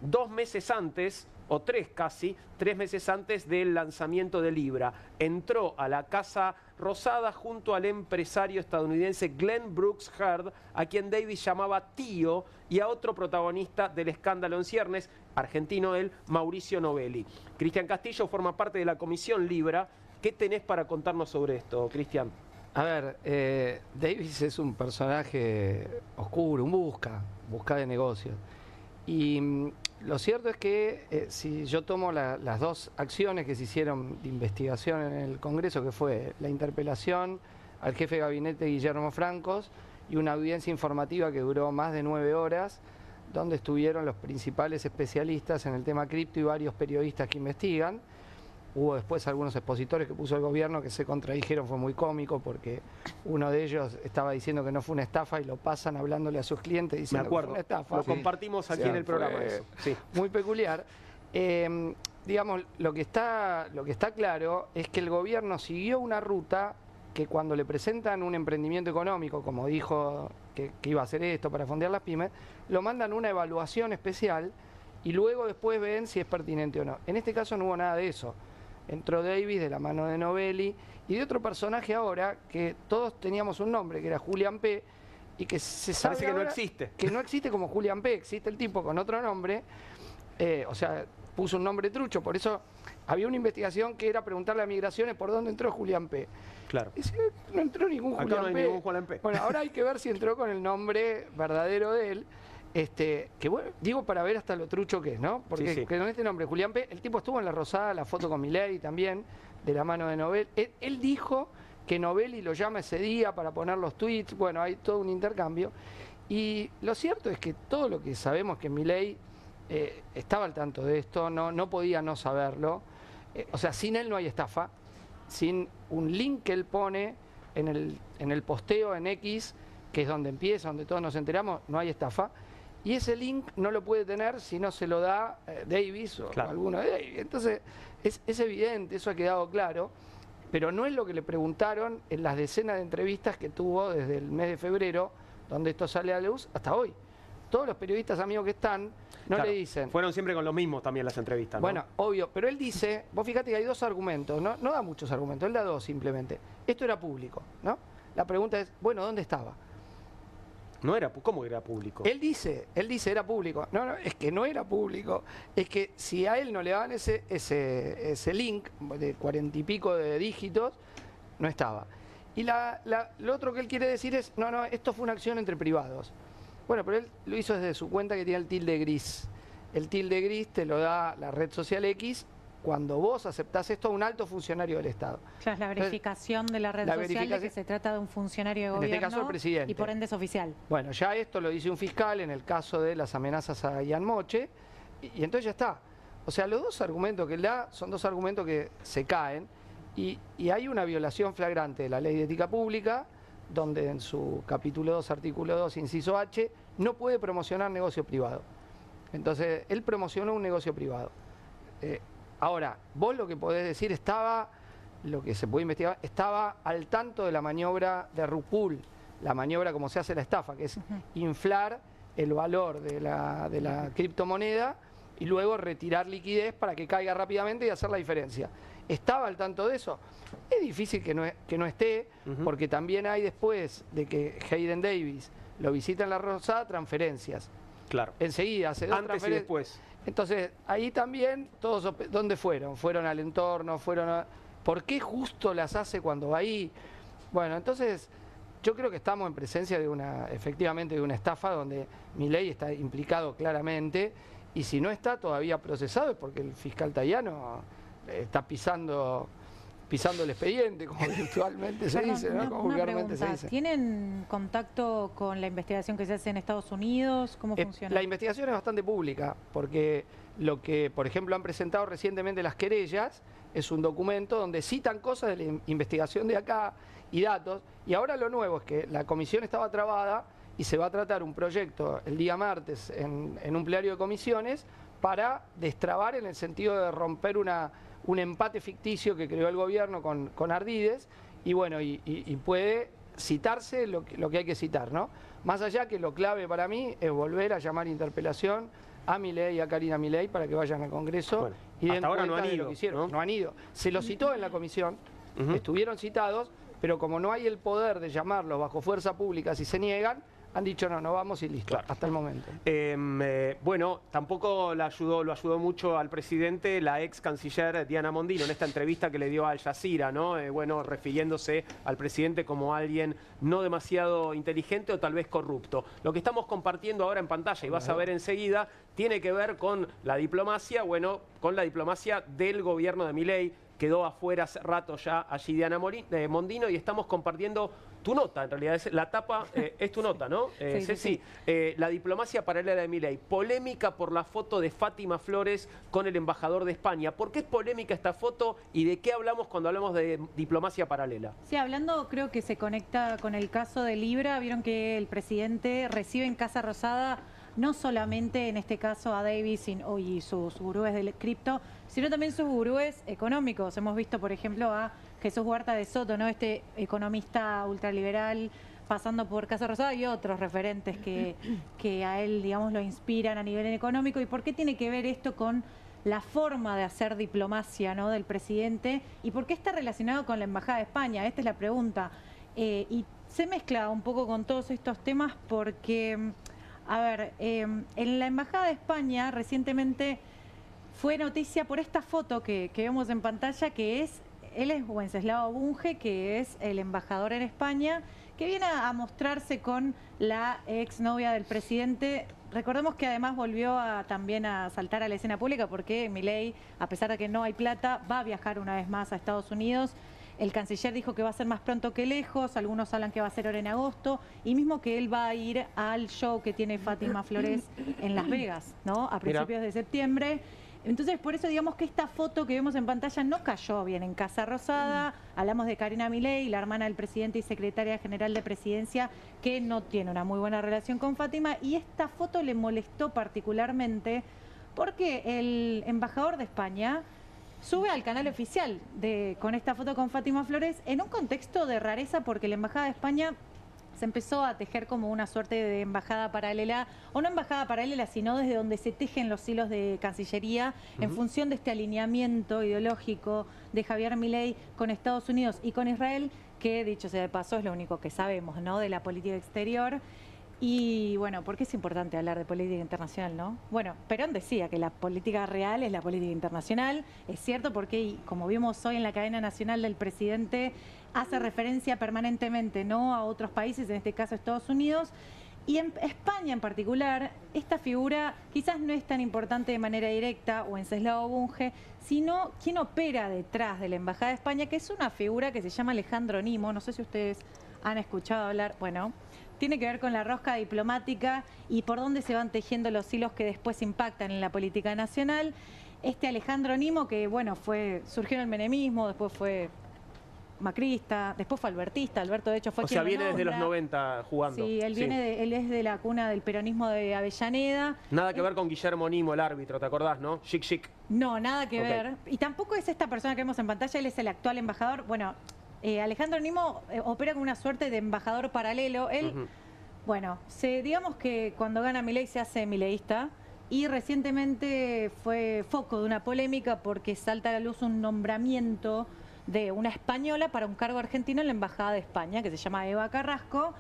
2 meses antes, o 3 casi, 3 meses antes del lanzamiento de Libra. Entró a la Casa Rosada junto al empresario estadounidense Glenn Brooks Heard, a quien Davis llamaba tío, y a otro protagonista del escándalo en ciernes, argentino él, Mauricio Novelli. Cristian Castillo forma parte de la Comisión Libra. ¿Qué tenés para contarnos sobre esto, Cristian? A ver, Davis es un personaje oscuro, un busca de negocios. Y lo cierto es que si yo tomo las 2 acciones que se hicieron de investigación en el Congreso, que fue la interpelación al jefe de gabinete Guillermo Francos y una audiencia informativa que duró más de 9 horas, donde estuvieron los principales especialistas en el tema cripto y varios periodistas que investigan. Hubo después algunos expositores que puso el gobierno que se contradijeron, fue muy cómico, porque uno de ellos estaba diciendo que no fue una estafa y lo pasan hablándole a sus clientes diciendo que fue una estafa. Lo compartimos aquí en el programa. Eso. Sí. Muy peculiar. Digamos, lo que está claro es que el gobierno siguió una ruta que, cuando le presentan un emprendimiento económico, como dijo que iba a hacer esto para fondear las pymes, lo mandan a una evaluación especial y luego después ven si es pertinente o no. En este caso no hubo nada de eso. Entró Davis de la mano de Novelli y de otro personaje ahora que todos teníamos un nombre, que era Julián P., y que se sabe Parece que no existe. Que no existe como Julián P., existe el tipo con otro nombre, o sea, puso un nombre trucho. Por eso había una investigación que era preguntarle a Migraciones por dónde entró Julián P. Claro. Y no entró ningún Acá Julián no hay P. ningún Julián P. Bueno, ahora hay que ver si entró con el nombre verdadero de él. Que bueno, digo, para ver hasta lo trucho que es, ¿no? Porque Sí. que con este nombre, Julián P., el tipo estuvo en La Rosada, la foto con Milei también, de la mano de Novelli. Él dijo que Novelli lo llama ese día para poner los tweets. Bueno, hay todo un intercambio. Y lo cierto es que todo lo que sabemos, que Milei estaba al tanto de esto, no podía no saberlo. O sea, sin él no hay estafa, sin un link que él pone en el posteo en X, que es donde empieza, donde todos nos enteramos, no hay estafa. Y ese link no lo puede tener si no se lo da Davis o alguno de Davis. Entonces, es evidente, eso ha quedado claro, pero no es lo que le preguntaron en las decenas de entrevistas que tuvo desde el mes de febrero, donde esto sale a la luz, hasta hoy. Todos los periodistas amigos que están no le dicen. Fueron siempre con los mismos también las entrevistas, ¿no? Bueno, obvio, pero él dice, vos fíjate que hay 2 argumentos, no da muchos argumentos, él da 2 simplemente. Esto era público, ¿no? La pregunta es, bueno, ¿dónde estaba? No era, ¿cómo era público? Él dice, era público. No, es que no era público. Es que si a él no le daban ese link de 40 y pico de dígitos, no estaba. Y lo otro que él quiere decir es, no, esto fue una acción entre privados. Bueno, pero él lo hizo desde su cuenta, que tiene el tilde gris. El tilde gris te lo da la red social X, cuando vos aceptás esto a un alto funcionario del Estado. Claro, la verificación de la red social de que se trata de un funcionario de gobierno, en este caso el presidente. Y por ende es oficial. Bueno, ya esto lo dice un fiscal en el caso de las amenazas a Ian Moche, y entonces ya está. O sea, los dos argumentos que él da son dos argumentos que se caen, y hay una violación flagrante de la Ley de Ética Pública, donde en su capítulo 2, artículo 2, inciso H, no puede promocionar negocio privado. Entonces, él promocionó un negocio privado. Ahora, vos lo que podés decir lo que se puede investigar, estaba al tanto de la maniobra de rug pull, la maniobra como se hace la estafa, que es inflar el valor de la criptomoneda y luego retirar liquidez para que caiga rápidamente y hacer la diferencia. ¿Estaba al tanto de eso? Es difícil que no esté, porque también hay, después de que Hayden Davis lo visita en La Rosada, transferencias. Claro. Enseguida, hace dos antes y después. Entonces, ahí también, todos, ¿dónde fueron? Fueron al entorno, ¿por qué justo las hace cuando va ahí? Bueno, entonces, yo creo que estamos en presencia de efectivamente de una estafa donde Milei está implicado claramente, y si no está todavía procesado es porque el fiscal Tayano está pisando el expediente, como virtualmente se dice, ¿no? Como vulgarmente se dice. ¿Tienen contacto con la investigación que se hace en Estados Unidos? ¿Cómo funciona? La investigación es bastante pública, porque lo que, por ejemplo, han presentado recientemente las querellas es un documento donde citan cosas de la investigación de acá y datos, y ahora lo nuevo es que la comisión estaba trabada y se va a tratar un proyecto el día martes en un plenario de comisiones para destrabar, en el sentido de romper un empate ficticio que creó el gobierno con Ardides, y bueno, y puede citarse lo que hay que citar, ¿no? Más allá que lo clave para mí es volver a llamar interpelación a Milei y a Karina Milei para que vayan al Congreso, bueno, y den hasta ahora no cuenta han de ido, lo que hicieron. ¿no? No han ido. Se lo citó en la comisión, estuvieron citados, pero como no hay el poder de llamarlos bajo fuerza pública si se niegan, han dicho no vamos y listo, claro, hasta el momento. Bueno, tampoco lo ayudó mucho al presidente la ex canciller Diana Mondino en esta entrevista que le dio a Al Jazeera, ¿no? Bueno, refiriéndose al presidente como alguien no demasiado inteligente o tal vez corrupto. Lo que estamos compartiendo ahora en pantalla, y vas a ver enseguida, tiene que ver con la diplomacia, bueno, con la diplomacia del gobierno de Milei. Quedó afuera hace rato ya allí Diana Mondino, y estamos compartiendo tu nota, en realidad la tapa es tu nota, ¿no? Sí. La diplomacia paralela de Milei, polémica por la foto de Fátima Flores con el embajador de España. ¿Por qué es polémica esta foto y de qué hablamos cuando hablamos de diplomacia paralela? Sí, hablando, creo que se conecta con el caso de Libra. Vieron que el presidente recibe en Casa Rosada no solamente en este caso a Davis y sus gurúes del cripto, sino también sus gurúes económicos. Hemos visto, por ejemplo, a Jesús Huerta de Soto, ¿no? Este economista ultraliberal, pasando por Casa Rosada, y otros referentes que a él, digamos, lo inspiran a nivel económico. ¿Y por qué tiene que ver esto con la forma de hacer diplomacia, ¿no?, del presidente? ¿Y por qué está relacionado con la Embajada de España? Esta es la pregunta. Y se mezcla un poco con todos estos temas porque, a ver, en la Embajada de España recientemente fue noticia por esta foto que vemos en pantalla, que él es Wenceslao Bunge, que es el embajador en España, que viene a mostrarse con la exnovia del presidente. Recordemos que además volvió también a saltar a la escena pública porque Milei, a pesar de que no hay plata, va a viajar una vez más a Estados Unidos. El canciller dijo que va a ser más pronto que lejos, algunos hablan que va a ser ahora en agosto, y mismo que él va a ir al show que tiene Fátima Flores en Las Vegas, ¿no?, a principios de septiembre. Entonces, por eso digamos que esta foto que vemos en pantalla no cayó bien en Casa Rosada. Hablamos de Karina Milei, la hermana del presidente y secretaria general de Presidencia, que no tiene una muy buena relación con Fátima, y esta foto le molestó particularmente porque el embajador de España sube al canal oficial con esta foto con Fátima Flores en un contexto de rareza, porque la Embajada de España se empezó a tejer como una suerte de embajada paralela, o no embajada paralela, sino desde donde se tejen los hilos de Cancillería en función de este alineamiento ideológico de Javier Milei con Estados Unidos y con Israel, que dicho sea de paso es lo único que sabemos, ¿no?, de la política exterior. Y bueno, ¿por qué es importante hablar de política internacional, no? Bueno, Perón decía que la política real es la política internacional. Es cierto porque, como vimos hoy en la cadena nacional del presidente, hace referencia permanentemente, ¿no?, a otros países, en este caso Estados Unidos. Y en España en particular, esta figura quizás no es tan importante de manera directa, Wenceslao Bunge, sino quien opera detrás de la Embajada de España, que es una figura que se llama Alejandro Nimo. No sé si ustedes han escuchado hablar, bueno, tiene que ver con la rosca diplomática y por dónde se van tejiendo los hilos que después impactan en la política nacional. Este Alejandro Nimo, que bueno, surgió en el menemismo, después fue macrista, después fue albertista. Alberto, de hecho, fue O sea, quien lo viene desde los nombra. 90 jugando. Sí, él es de la cuna del peronismo de Avellaneda. Nada que ver con Guillermo Nimo, el árbitro, ¿te acordás, no? Chic, chic. No, nada que ver. Y tampoco es esta persona que vemos en pantalla, él es el actual embajador. Bueno, Alejandro Nimo opera como una suerte de embajador paralelo. Él, bueno, digamos que cuando gana Milei se hace mileísta. Y recientemente fue foco de una polémica porque salta a la luz un nombramiento de una española para un cargo argentino en la Embajada de España, que se llama Eva Carrasco,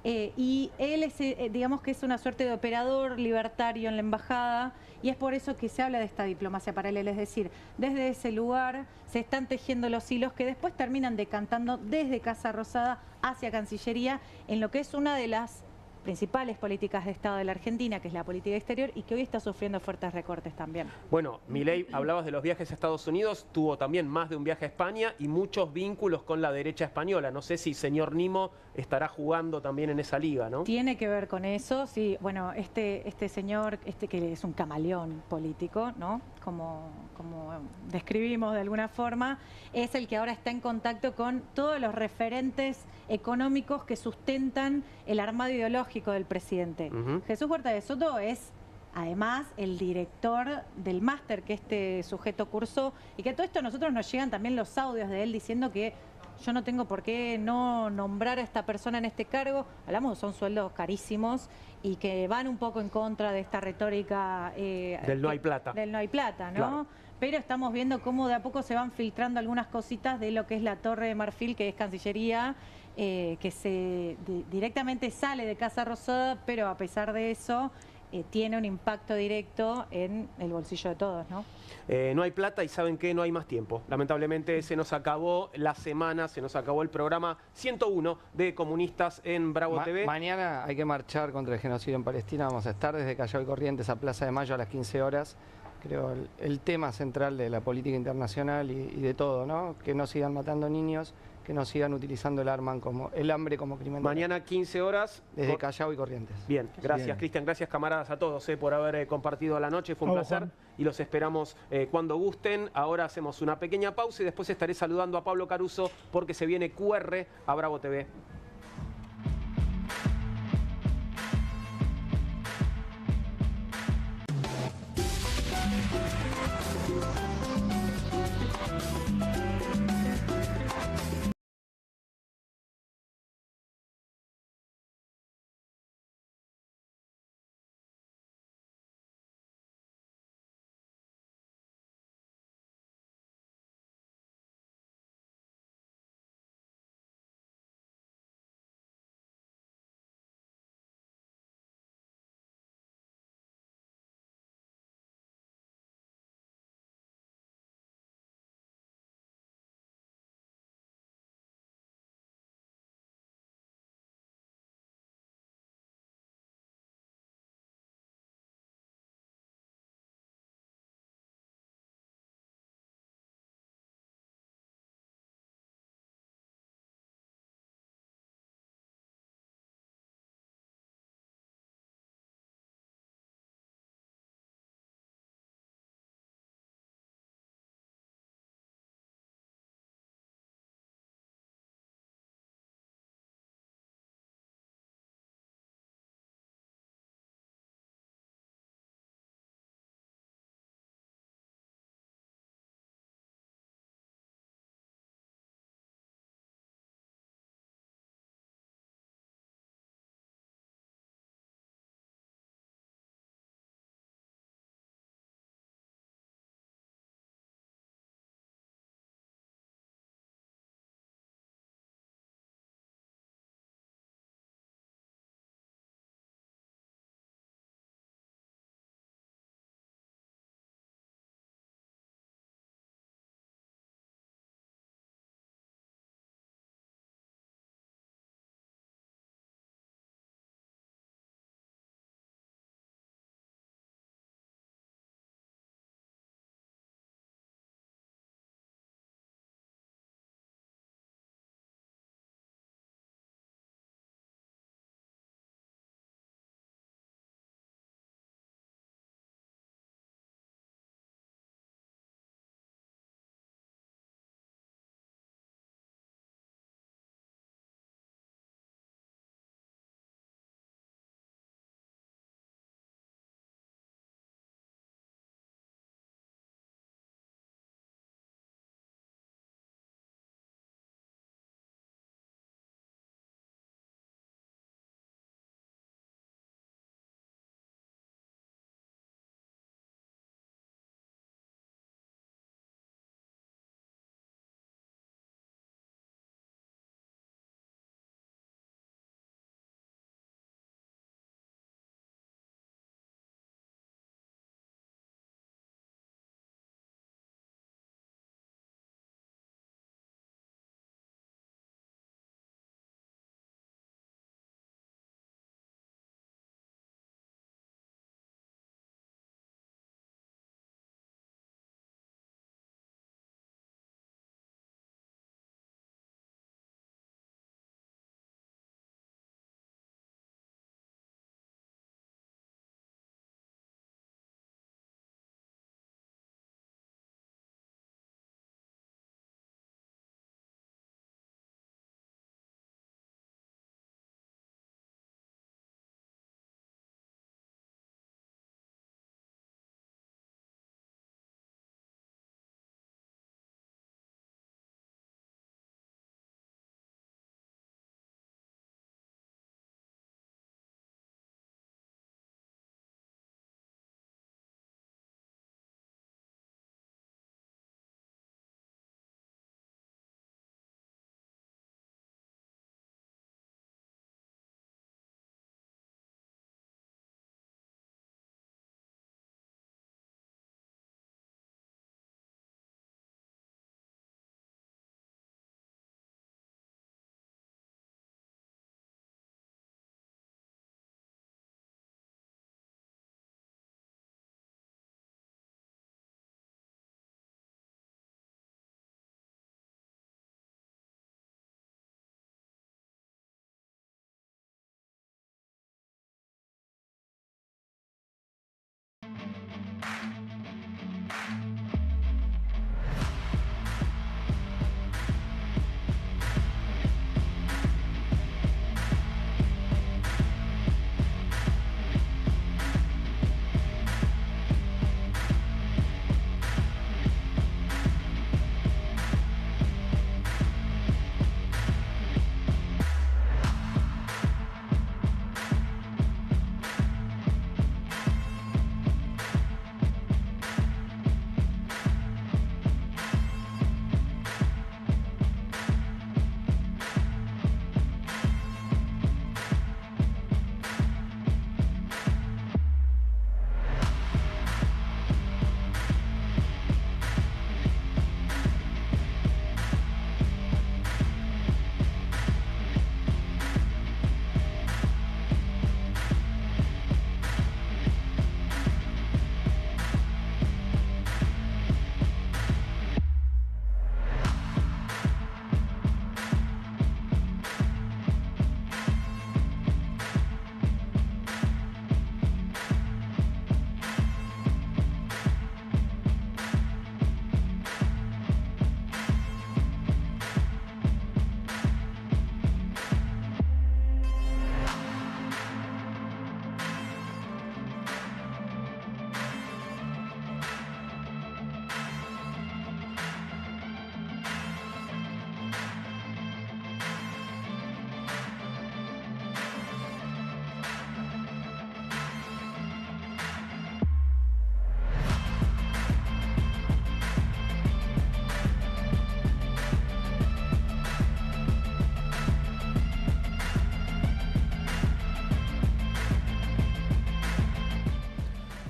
y él es, digamos que es una suerte de operador libertario en la Embajada, y es por eso que se habla de esta diplomacia paralela, es decir, desde ese lugar se están tejiendo los hilos que después terminan decantando desde Casa Rosada hacia Cancillería, en lo que es una de las principales políticas de Estado de la Argentina, que es la política exterior, y que hoy está sufriendo fuertes recortes también. Bueno, Milei, hablabas de los viajes a Estados Unidos, tuvo también más de un viaje a España y muchos vínculos con la derecha española. No sé si señor Nimo estará jugando también en esa liga, ¿no? Tiene que ver con eso, sí. Bueno, este señor, que es un camaleón político, ¿no? Como describimos de alguna forma, es el que ahora está en contacto con todos los referentes económicos que sustentan el armado ideológico del presidente. Jesús Huerta de Soto es además el director del máster que este sujeto cursó, y que a todo esto a nosotros nos llegan también los audios de él diciendo que yo no tengo por qué no nombrar a esta persona en este cargo. Hablamos, son sueldos carísimos y que van un poco en contra de esta retórica del no hay plata. Del no hay plata, ¿no? Claro. Pero estamos viendo cómo de a poco se van filtrando algunas cositas de lo que es la Torre de Marfil, que es Cancillería, que directamente sale de Casa Rosada, pero a pesar de eso tiene un impacto directo en el bolsillo de todos, ¿no? No hay plata y ¿saben qué? No hay más tiempo. Lamentablemente se nos acabó la semana, se nos acabó el programa 101 de Comunistas en Bravo TV. Mañana hay que marchar contra el genocidio en Palestina. Vamos a estar desde Callao y Corrientes a Plaza de Mayo a las 15 horas. Creo el tema central de la política internacional y de todo, ¿no? Que no sigan matando niños, que no sigan utilizando el hambre como crimen. Mañana 15 horas. Desde Callao y Corrientes. Bien, gracias Cristian, gracias camaradas a todos por haber compartido la noche, fue un placer. Juan. Y los esperamos cuando gusten. Ahora hacemos una pequeña pausa y después estaré saludando a Pablo Caruso porque se viene QR a Bravo TV.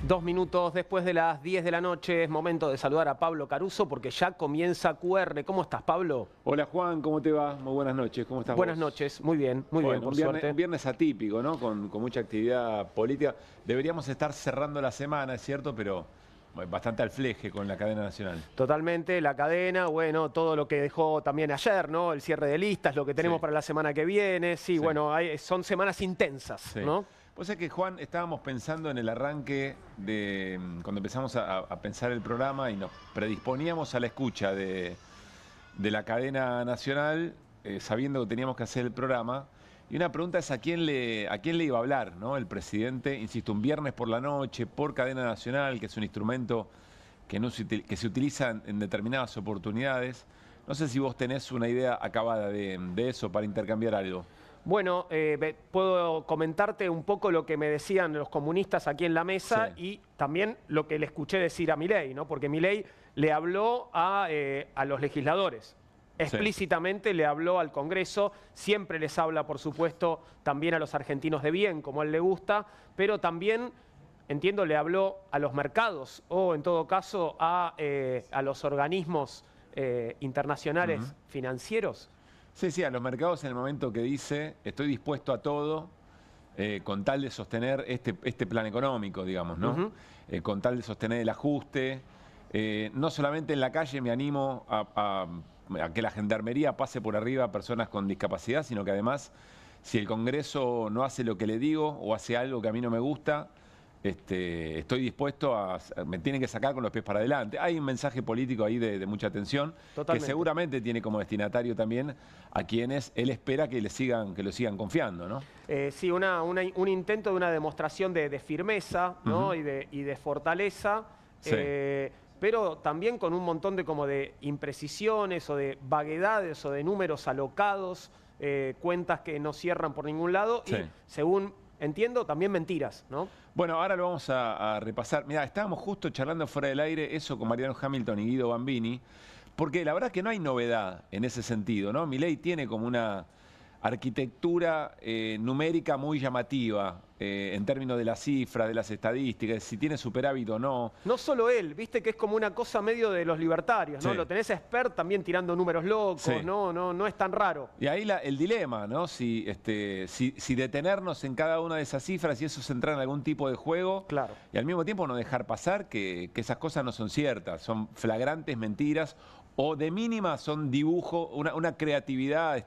2 minutos después de las 10 de la noche es momento de saludar a Pablo Caruso porque ya comienza QR. ¿Cómo estás, Pablo? Hola, Juan, ¿cómo te va? Muy buenas noches, ¿cómo estás Buenas vos? noches, muy bien, por suerte. Un viernes atípico, ¿no? Con mucha actividad política. Deberíamos estar cerrando la semana, es cierto, pero bastante al fleje con la cadena nacional. Totalmente, la cadena, bueno, todo lo que dejó también ayer, ¿no? El cierre de listas, lo que tenemos para la semana que viene. Sí, bueno, son semanas intensas, ¿no? Pues es que, Juan, estábamos pensando en el arranque de cuando empezamos a pensar el programa y nos predisponíamos a la escucha de la cadena nacional, sabiendo que teníamos que hacer el programa. Y una pregunta es a quién le iba a hablar, ¿no? El presidente, insisto, un viernes por la noche, por cadena nacional, que es un instrumento que se utiliza en determinadas oportunidades. No sé si vos tenés una idea acabada de eso para intercambiar algo. Bueno, puedo comentarte un poco lo que me decían los comunistas aquí en la mesa y también lo que le escuché decir a Milei, ¿no? Porque Milei le habló a los legisladores. Explícitamente le habló al Congreso, siempre les habla, por supuesto, también a los argentinos de bien, como a él le gusta, pero también, entiendo, le habló a los mercados o, en todo caso, a los organismos internacionales financieros. Sí, a los mercados en el momento que dice, estoy dispuesto a todo con tal de sostener este plan económico, digamos, ¿no? Con tal de sostener el ajuste. No solamente en la calle me animo a que la gendarmería pase por arriba a personas con discapacidad, sino que además, si el Congreso no hace lo que le digo o hace algo que a mí no me gusta, estoy dispuesto me tienen que sacar con los pies para adelante. Hay un mensaje político ahí de mucha tensión, que seguramente tiene como destinatario también a quienes él espera que lo sigan confiando, ¿no? Sí, un intento de una demostración de firmeza, ¿no? y de fortaleza. Pero también con un montón de imprecisiones o de vaguedades o de números alocados, cuentas que no cierran por ningún lado y, según entiendo, también mentiras, ¿no? Bueno, ahora lo vamos a repasar. Mirá, estábamos justo charlando fuera del aire eso con Mariano Hamilton y Guido Bambini, porque la verdad que no hay novedad en ese sentido, ¿no? Milei tiene como una arquitectura numérica muy llamativa en términos de las cifras, de las estadísticas, si tiene superávit o no. No solo él, viste que es como una cosa medio de los libertarios, ¿no? Lo tenés a Spert también tirando números locos, no es tan raro. Y ahí el dilema, ¿no? Si detenernos en cada una de esas cifras y eso es entrar en algún tipo de juego, y al mismo tiempo no dejar pasar que esas cosas no son ciertas, son flagrantes mentiras o de mínima son dibujo, una creatividad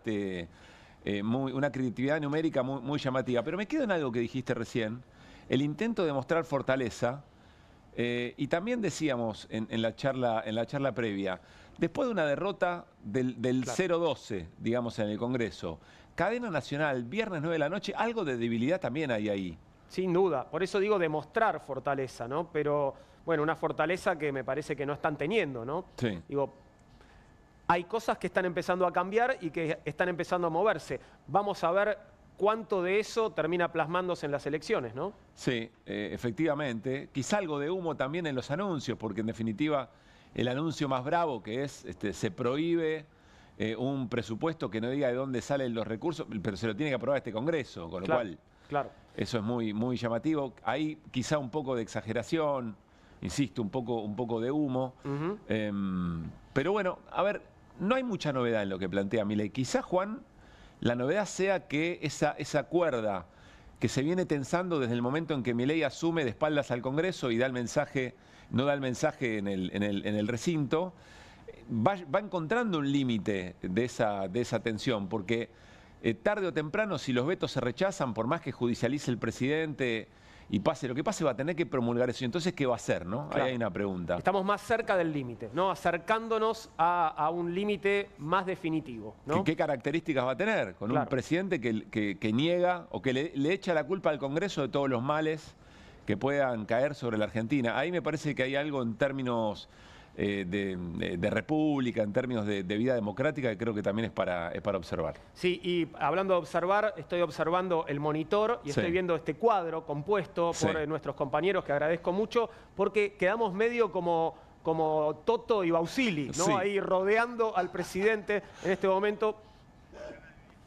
una creatividad numérica muy llamativa. Pero me quedo en algo que dijiste recién, el intento de mostrar fortaleza, y también decíamos en la charla previa, después de una derrota del 0-12, digamos, en el Congreso, cadena nacional, viernes 9 de la noche, algo de debilidad también hay ahí. Sin duda, por eso digo demostrar fortaleza, ¿no? Pero, bueno, una fortaleza que me parece que no están teniendo, ¿no? Sí. Digo, hay cosas que están empezando a cambiar y que están empezando a moverse. Vamos a ver cuánto de eso termina plasmándose en las elecciones, ¿no? Sí, efectivamente. Quizá algo de humo también en los anuncios, porque en definitiva el anuncio más bravo que es, se prohíbe un presupuesto que no diga de dónde salen los recursos, pero se lo tiene que aprobar este Congreso, con lo cual eso es muy llamativo. Hay quizá un poco de exageración, insisto, un poco de humo. Pero bueno, a ver, no hay mucha novedad en lo que plantea Milei. Quizá, Juan, la novedad sea que esa cuerda que se viene tensando desde el momento en que Milei asume de espaldas al Congreso y no da el mensaje en el recinto, va encontrando un límite de esa tensión, porque tarde o temprano, si los vetos se rechazan, por más que judicialice el presidente y pase lo que pase, va a tener que promulgar eso. Entonces, ¿qué va a hacer, no? Ahí hay una pregunta. Estamos más cerca del límite, ¿no? Acercándonos a un límite más definitivo, ¿no? ¿Qué características va a tener? Con un presidente que niega o que le echa la culpa al Congreso de todos los males que puedan caer sobre la Argentina. Ahí me parece que hay algo en términos de república, en términos de vida democrática, que creo que también es para observar. Sí, y hablando de observar, estoy observando el monitor y estoy viendo este cuadro compuesto por nuestros compañeros, que agradezco mucho, porque quedamos medio como Toto y Bausili, ¿no? Ahí rodeando al presidente en este momento.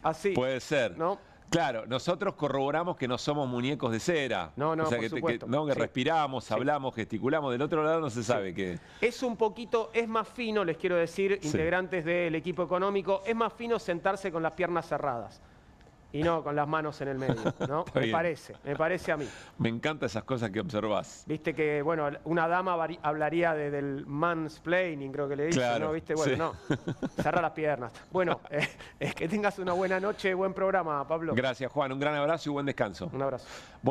Así. Puede ser. ¿No? Claro, nosotros corroboramos que no somos muñecos de cera. No, o sea, por que supuesto. que Sí. respiramos, hablamos, gesticulamos. Del otro lado no se sabe qué. Es un poquito, es más fino, les quiero decir, Sí. integrantes del equipo económico, es más fino sentarse con las piernas cerradas y no con las manos en el medio, ¿no? Está bien. Me parece a mí. Me encantan esas cosas que observás. Viste que, bueno, una dama hablaría del mansplaining, creo que le dice, Claro, ¿no? Viste, bueno, sí. no, cerra las piernas. Bueno, que tengas una buena noche, buen programa, Pablo. Gracias, Juan. Un gran abrazo y buen descanso. Un abrazo.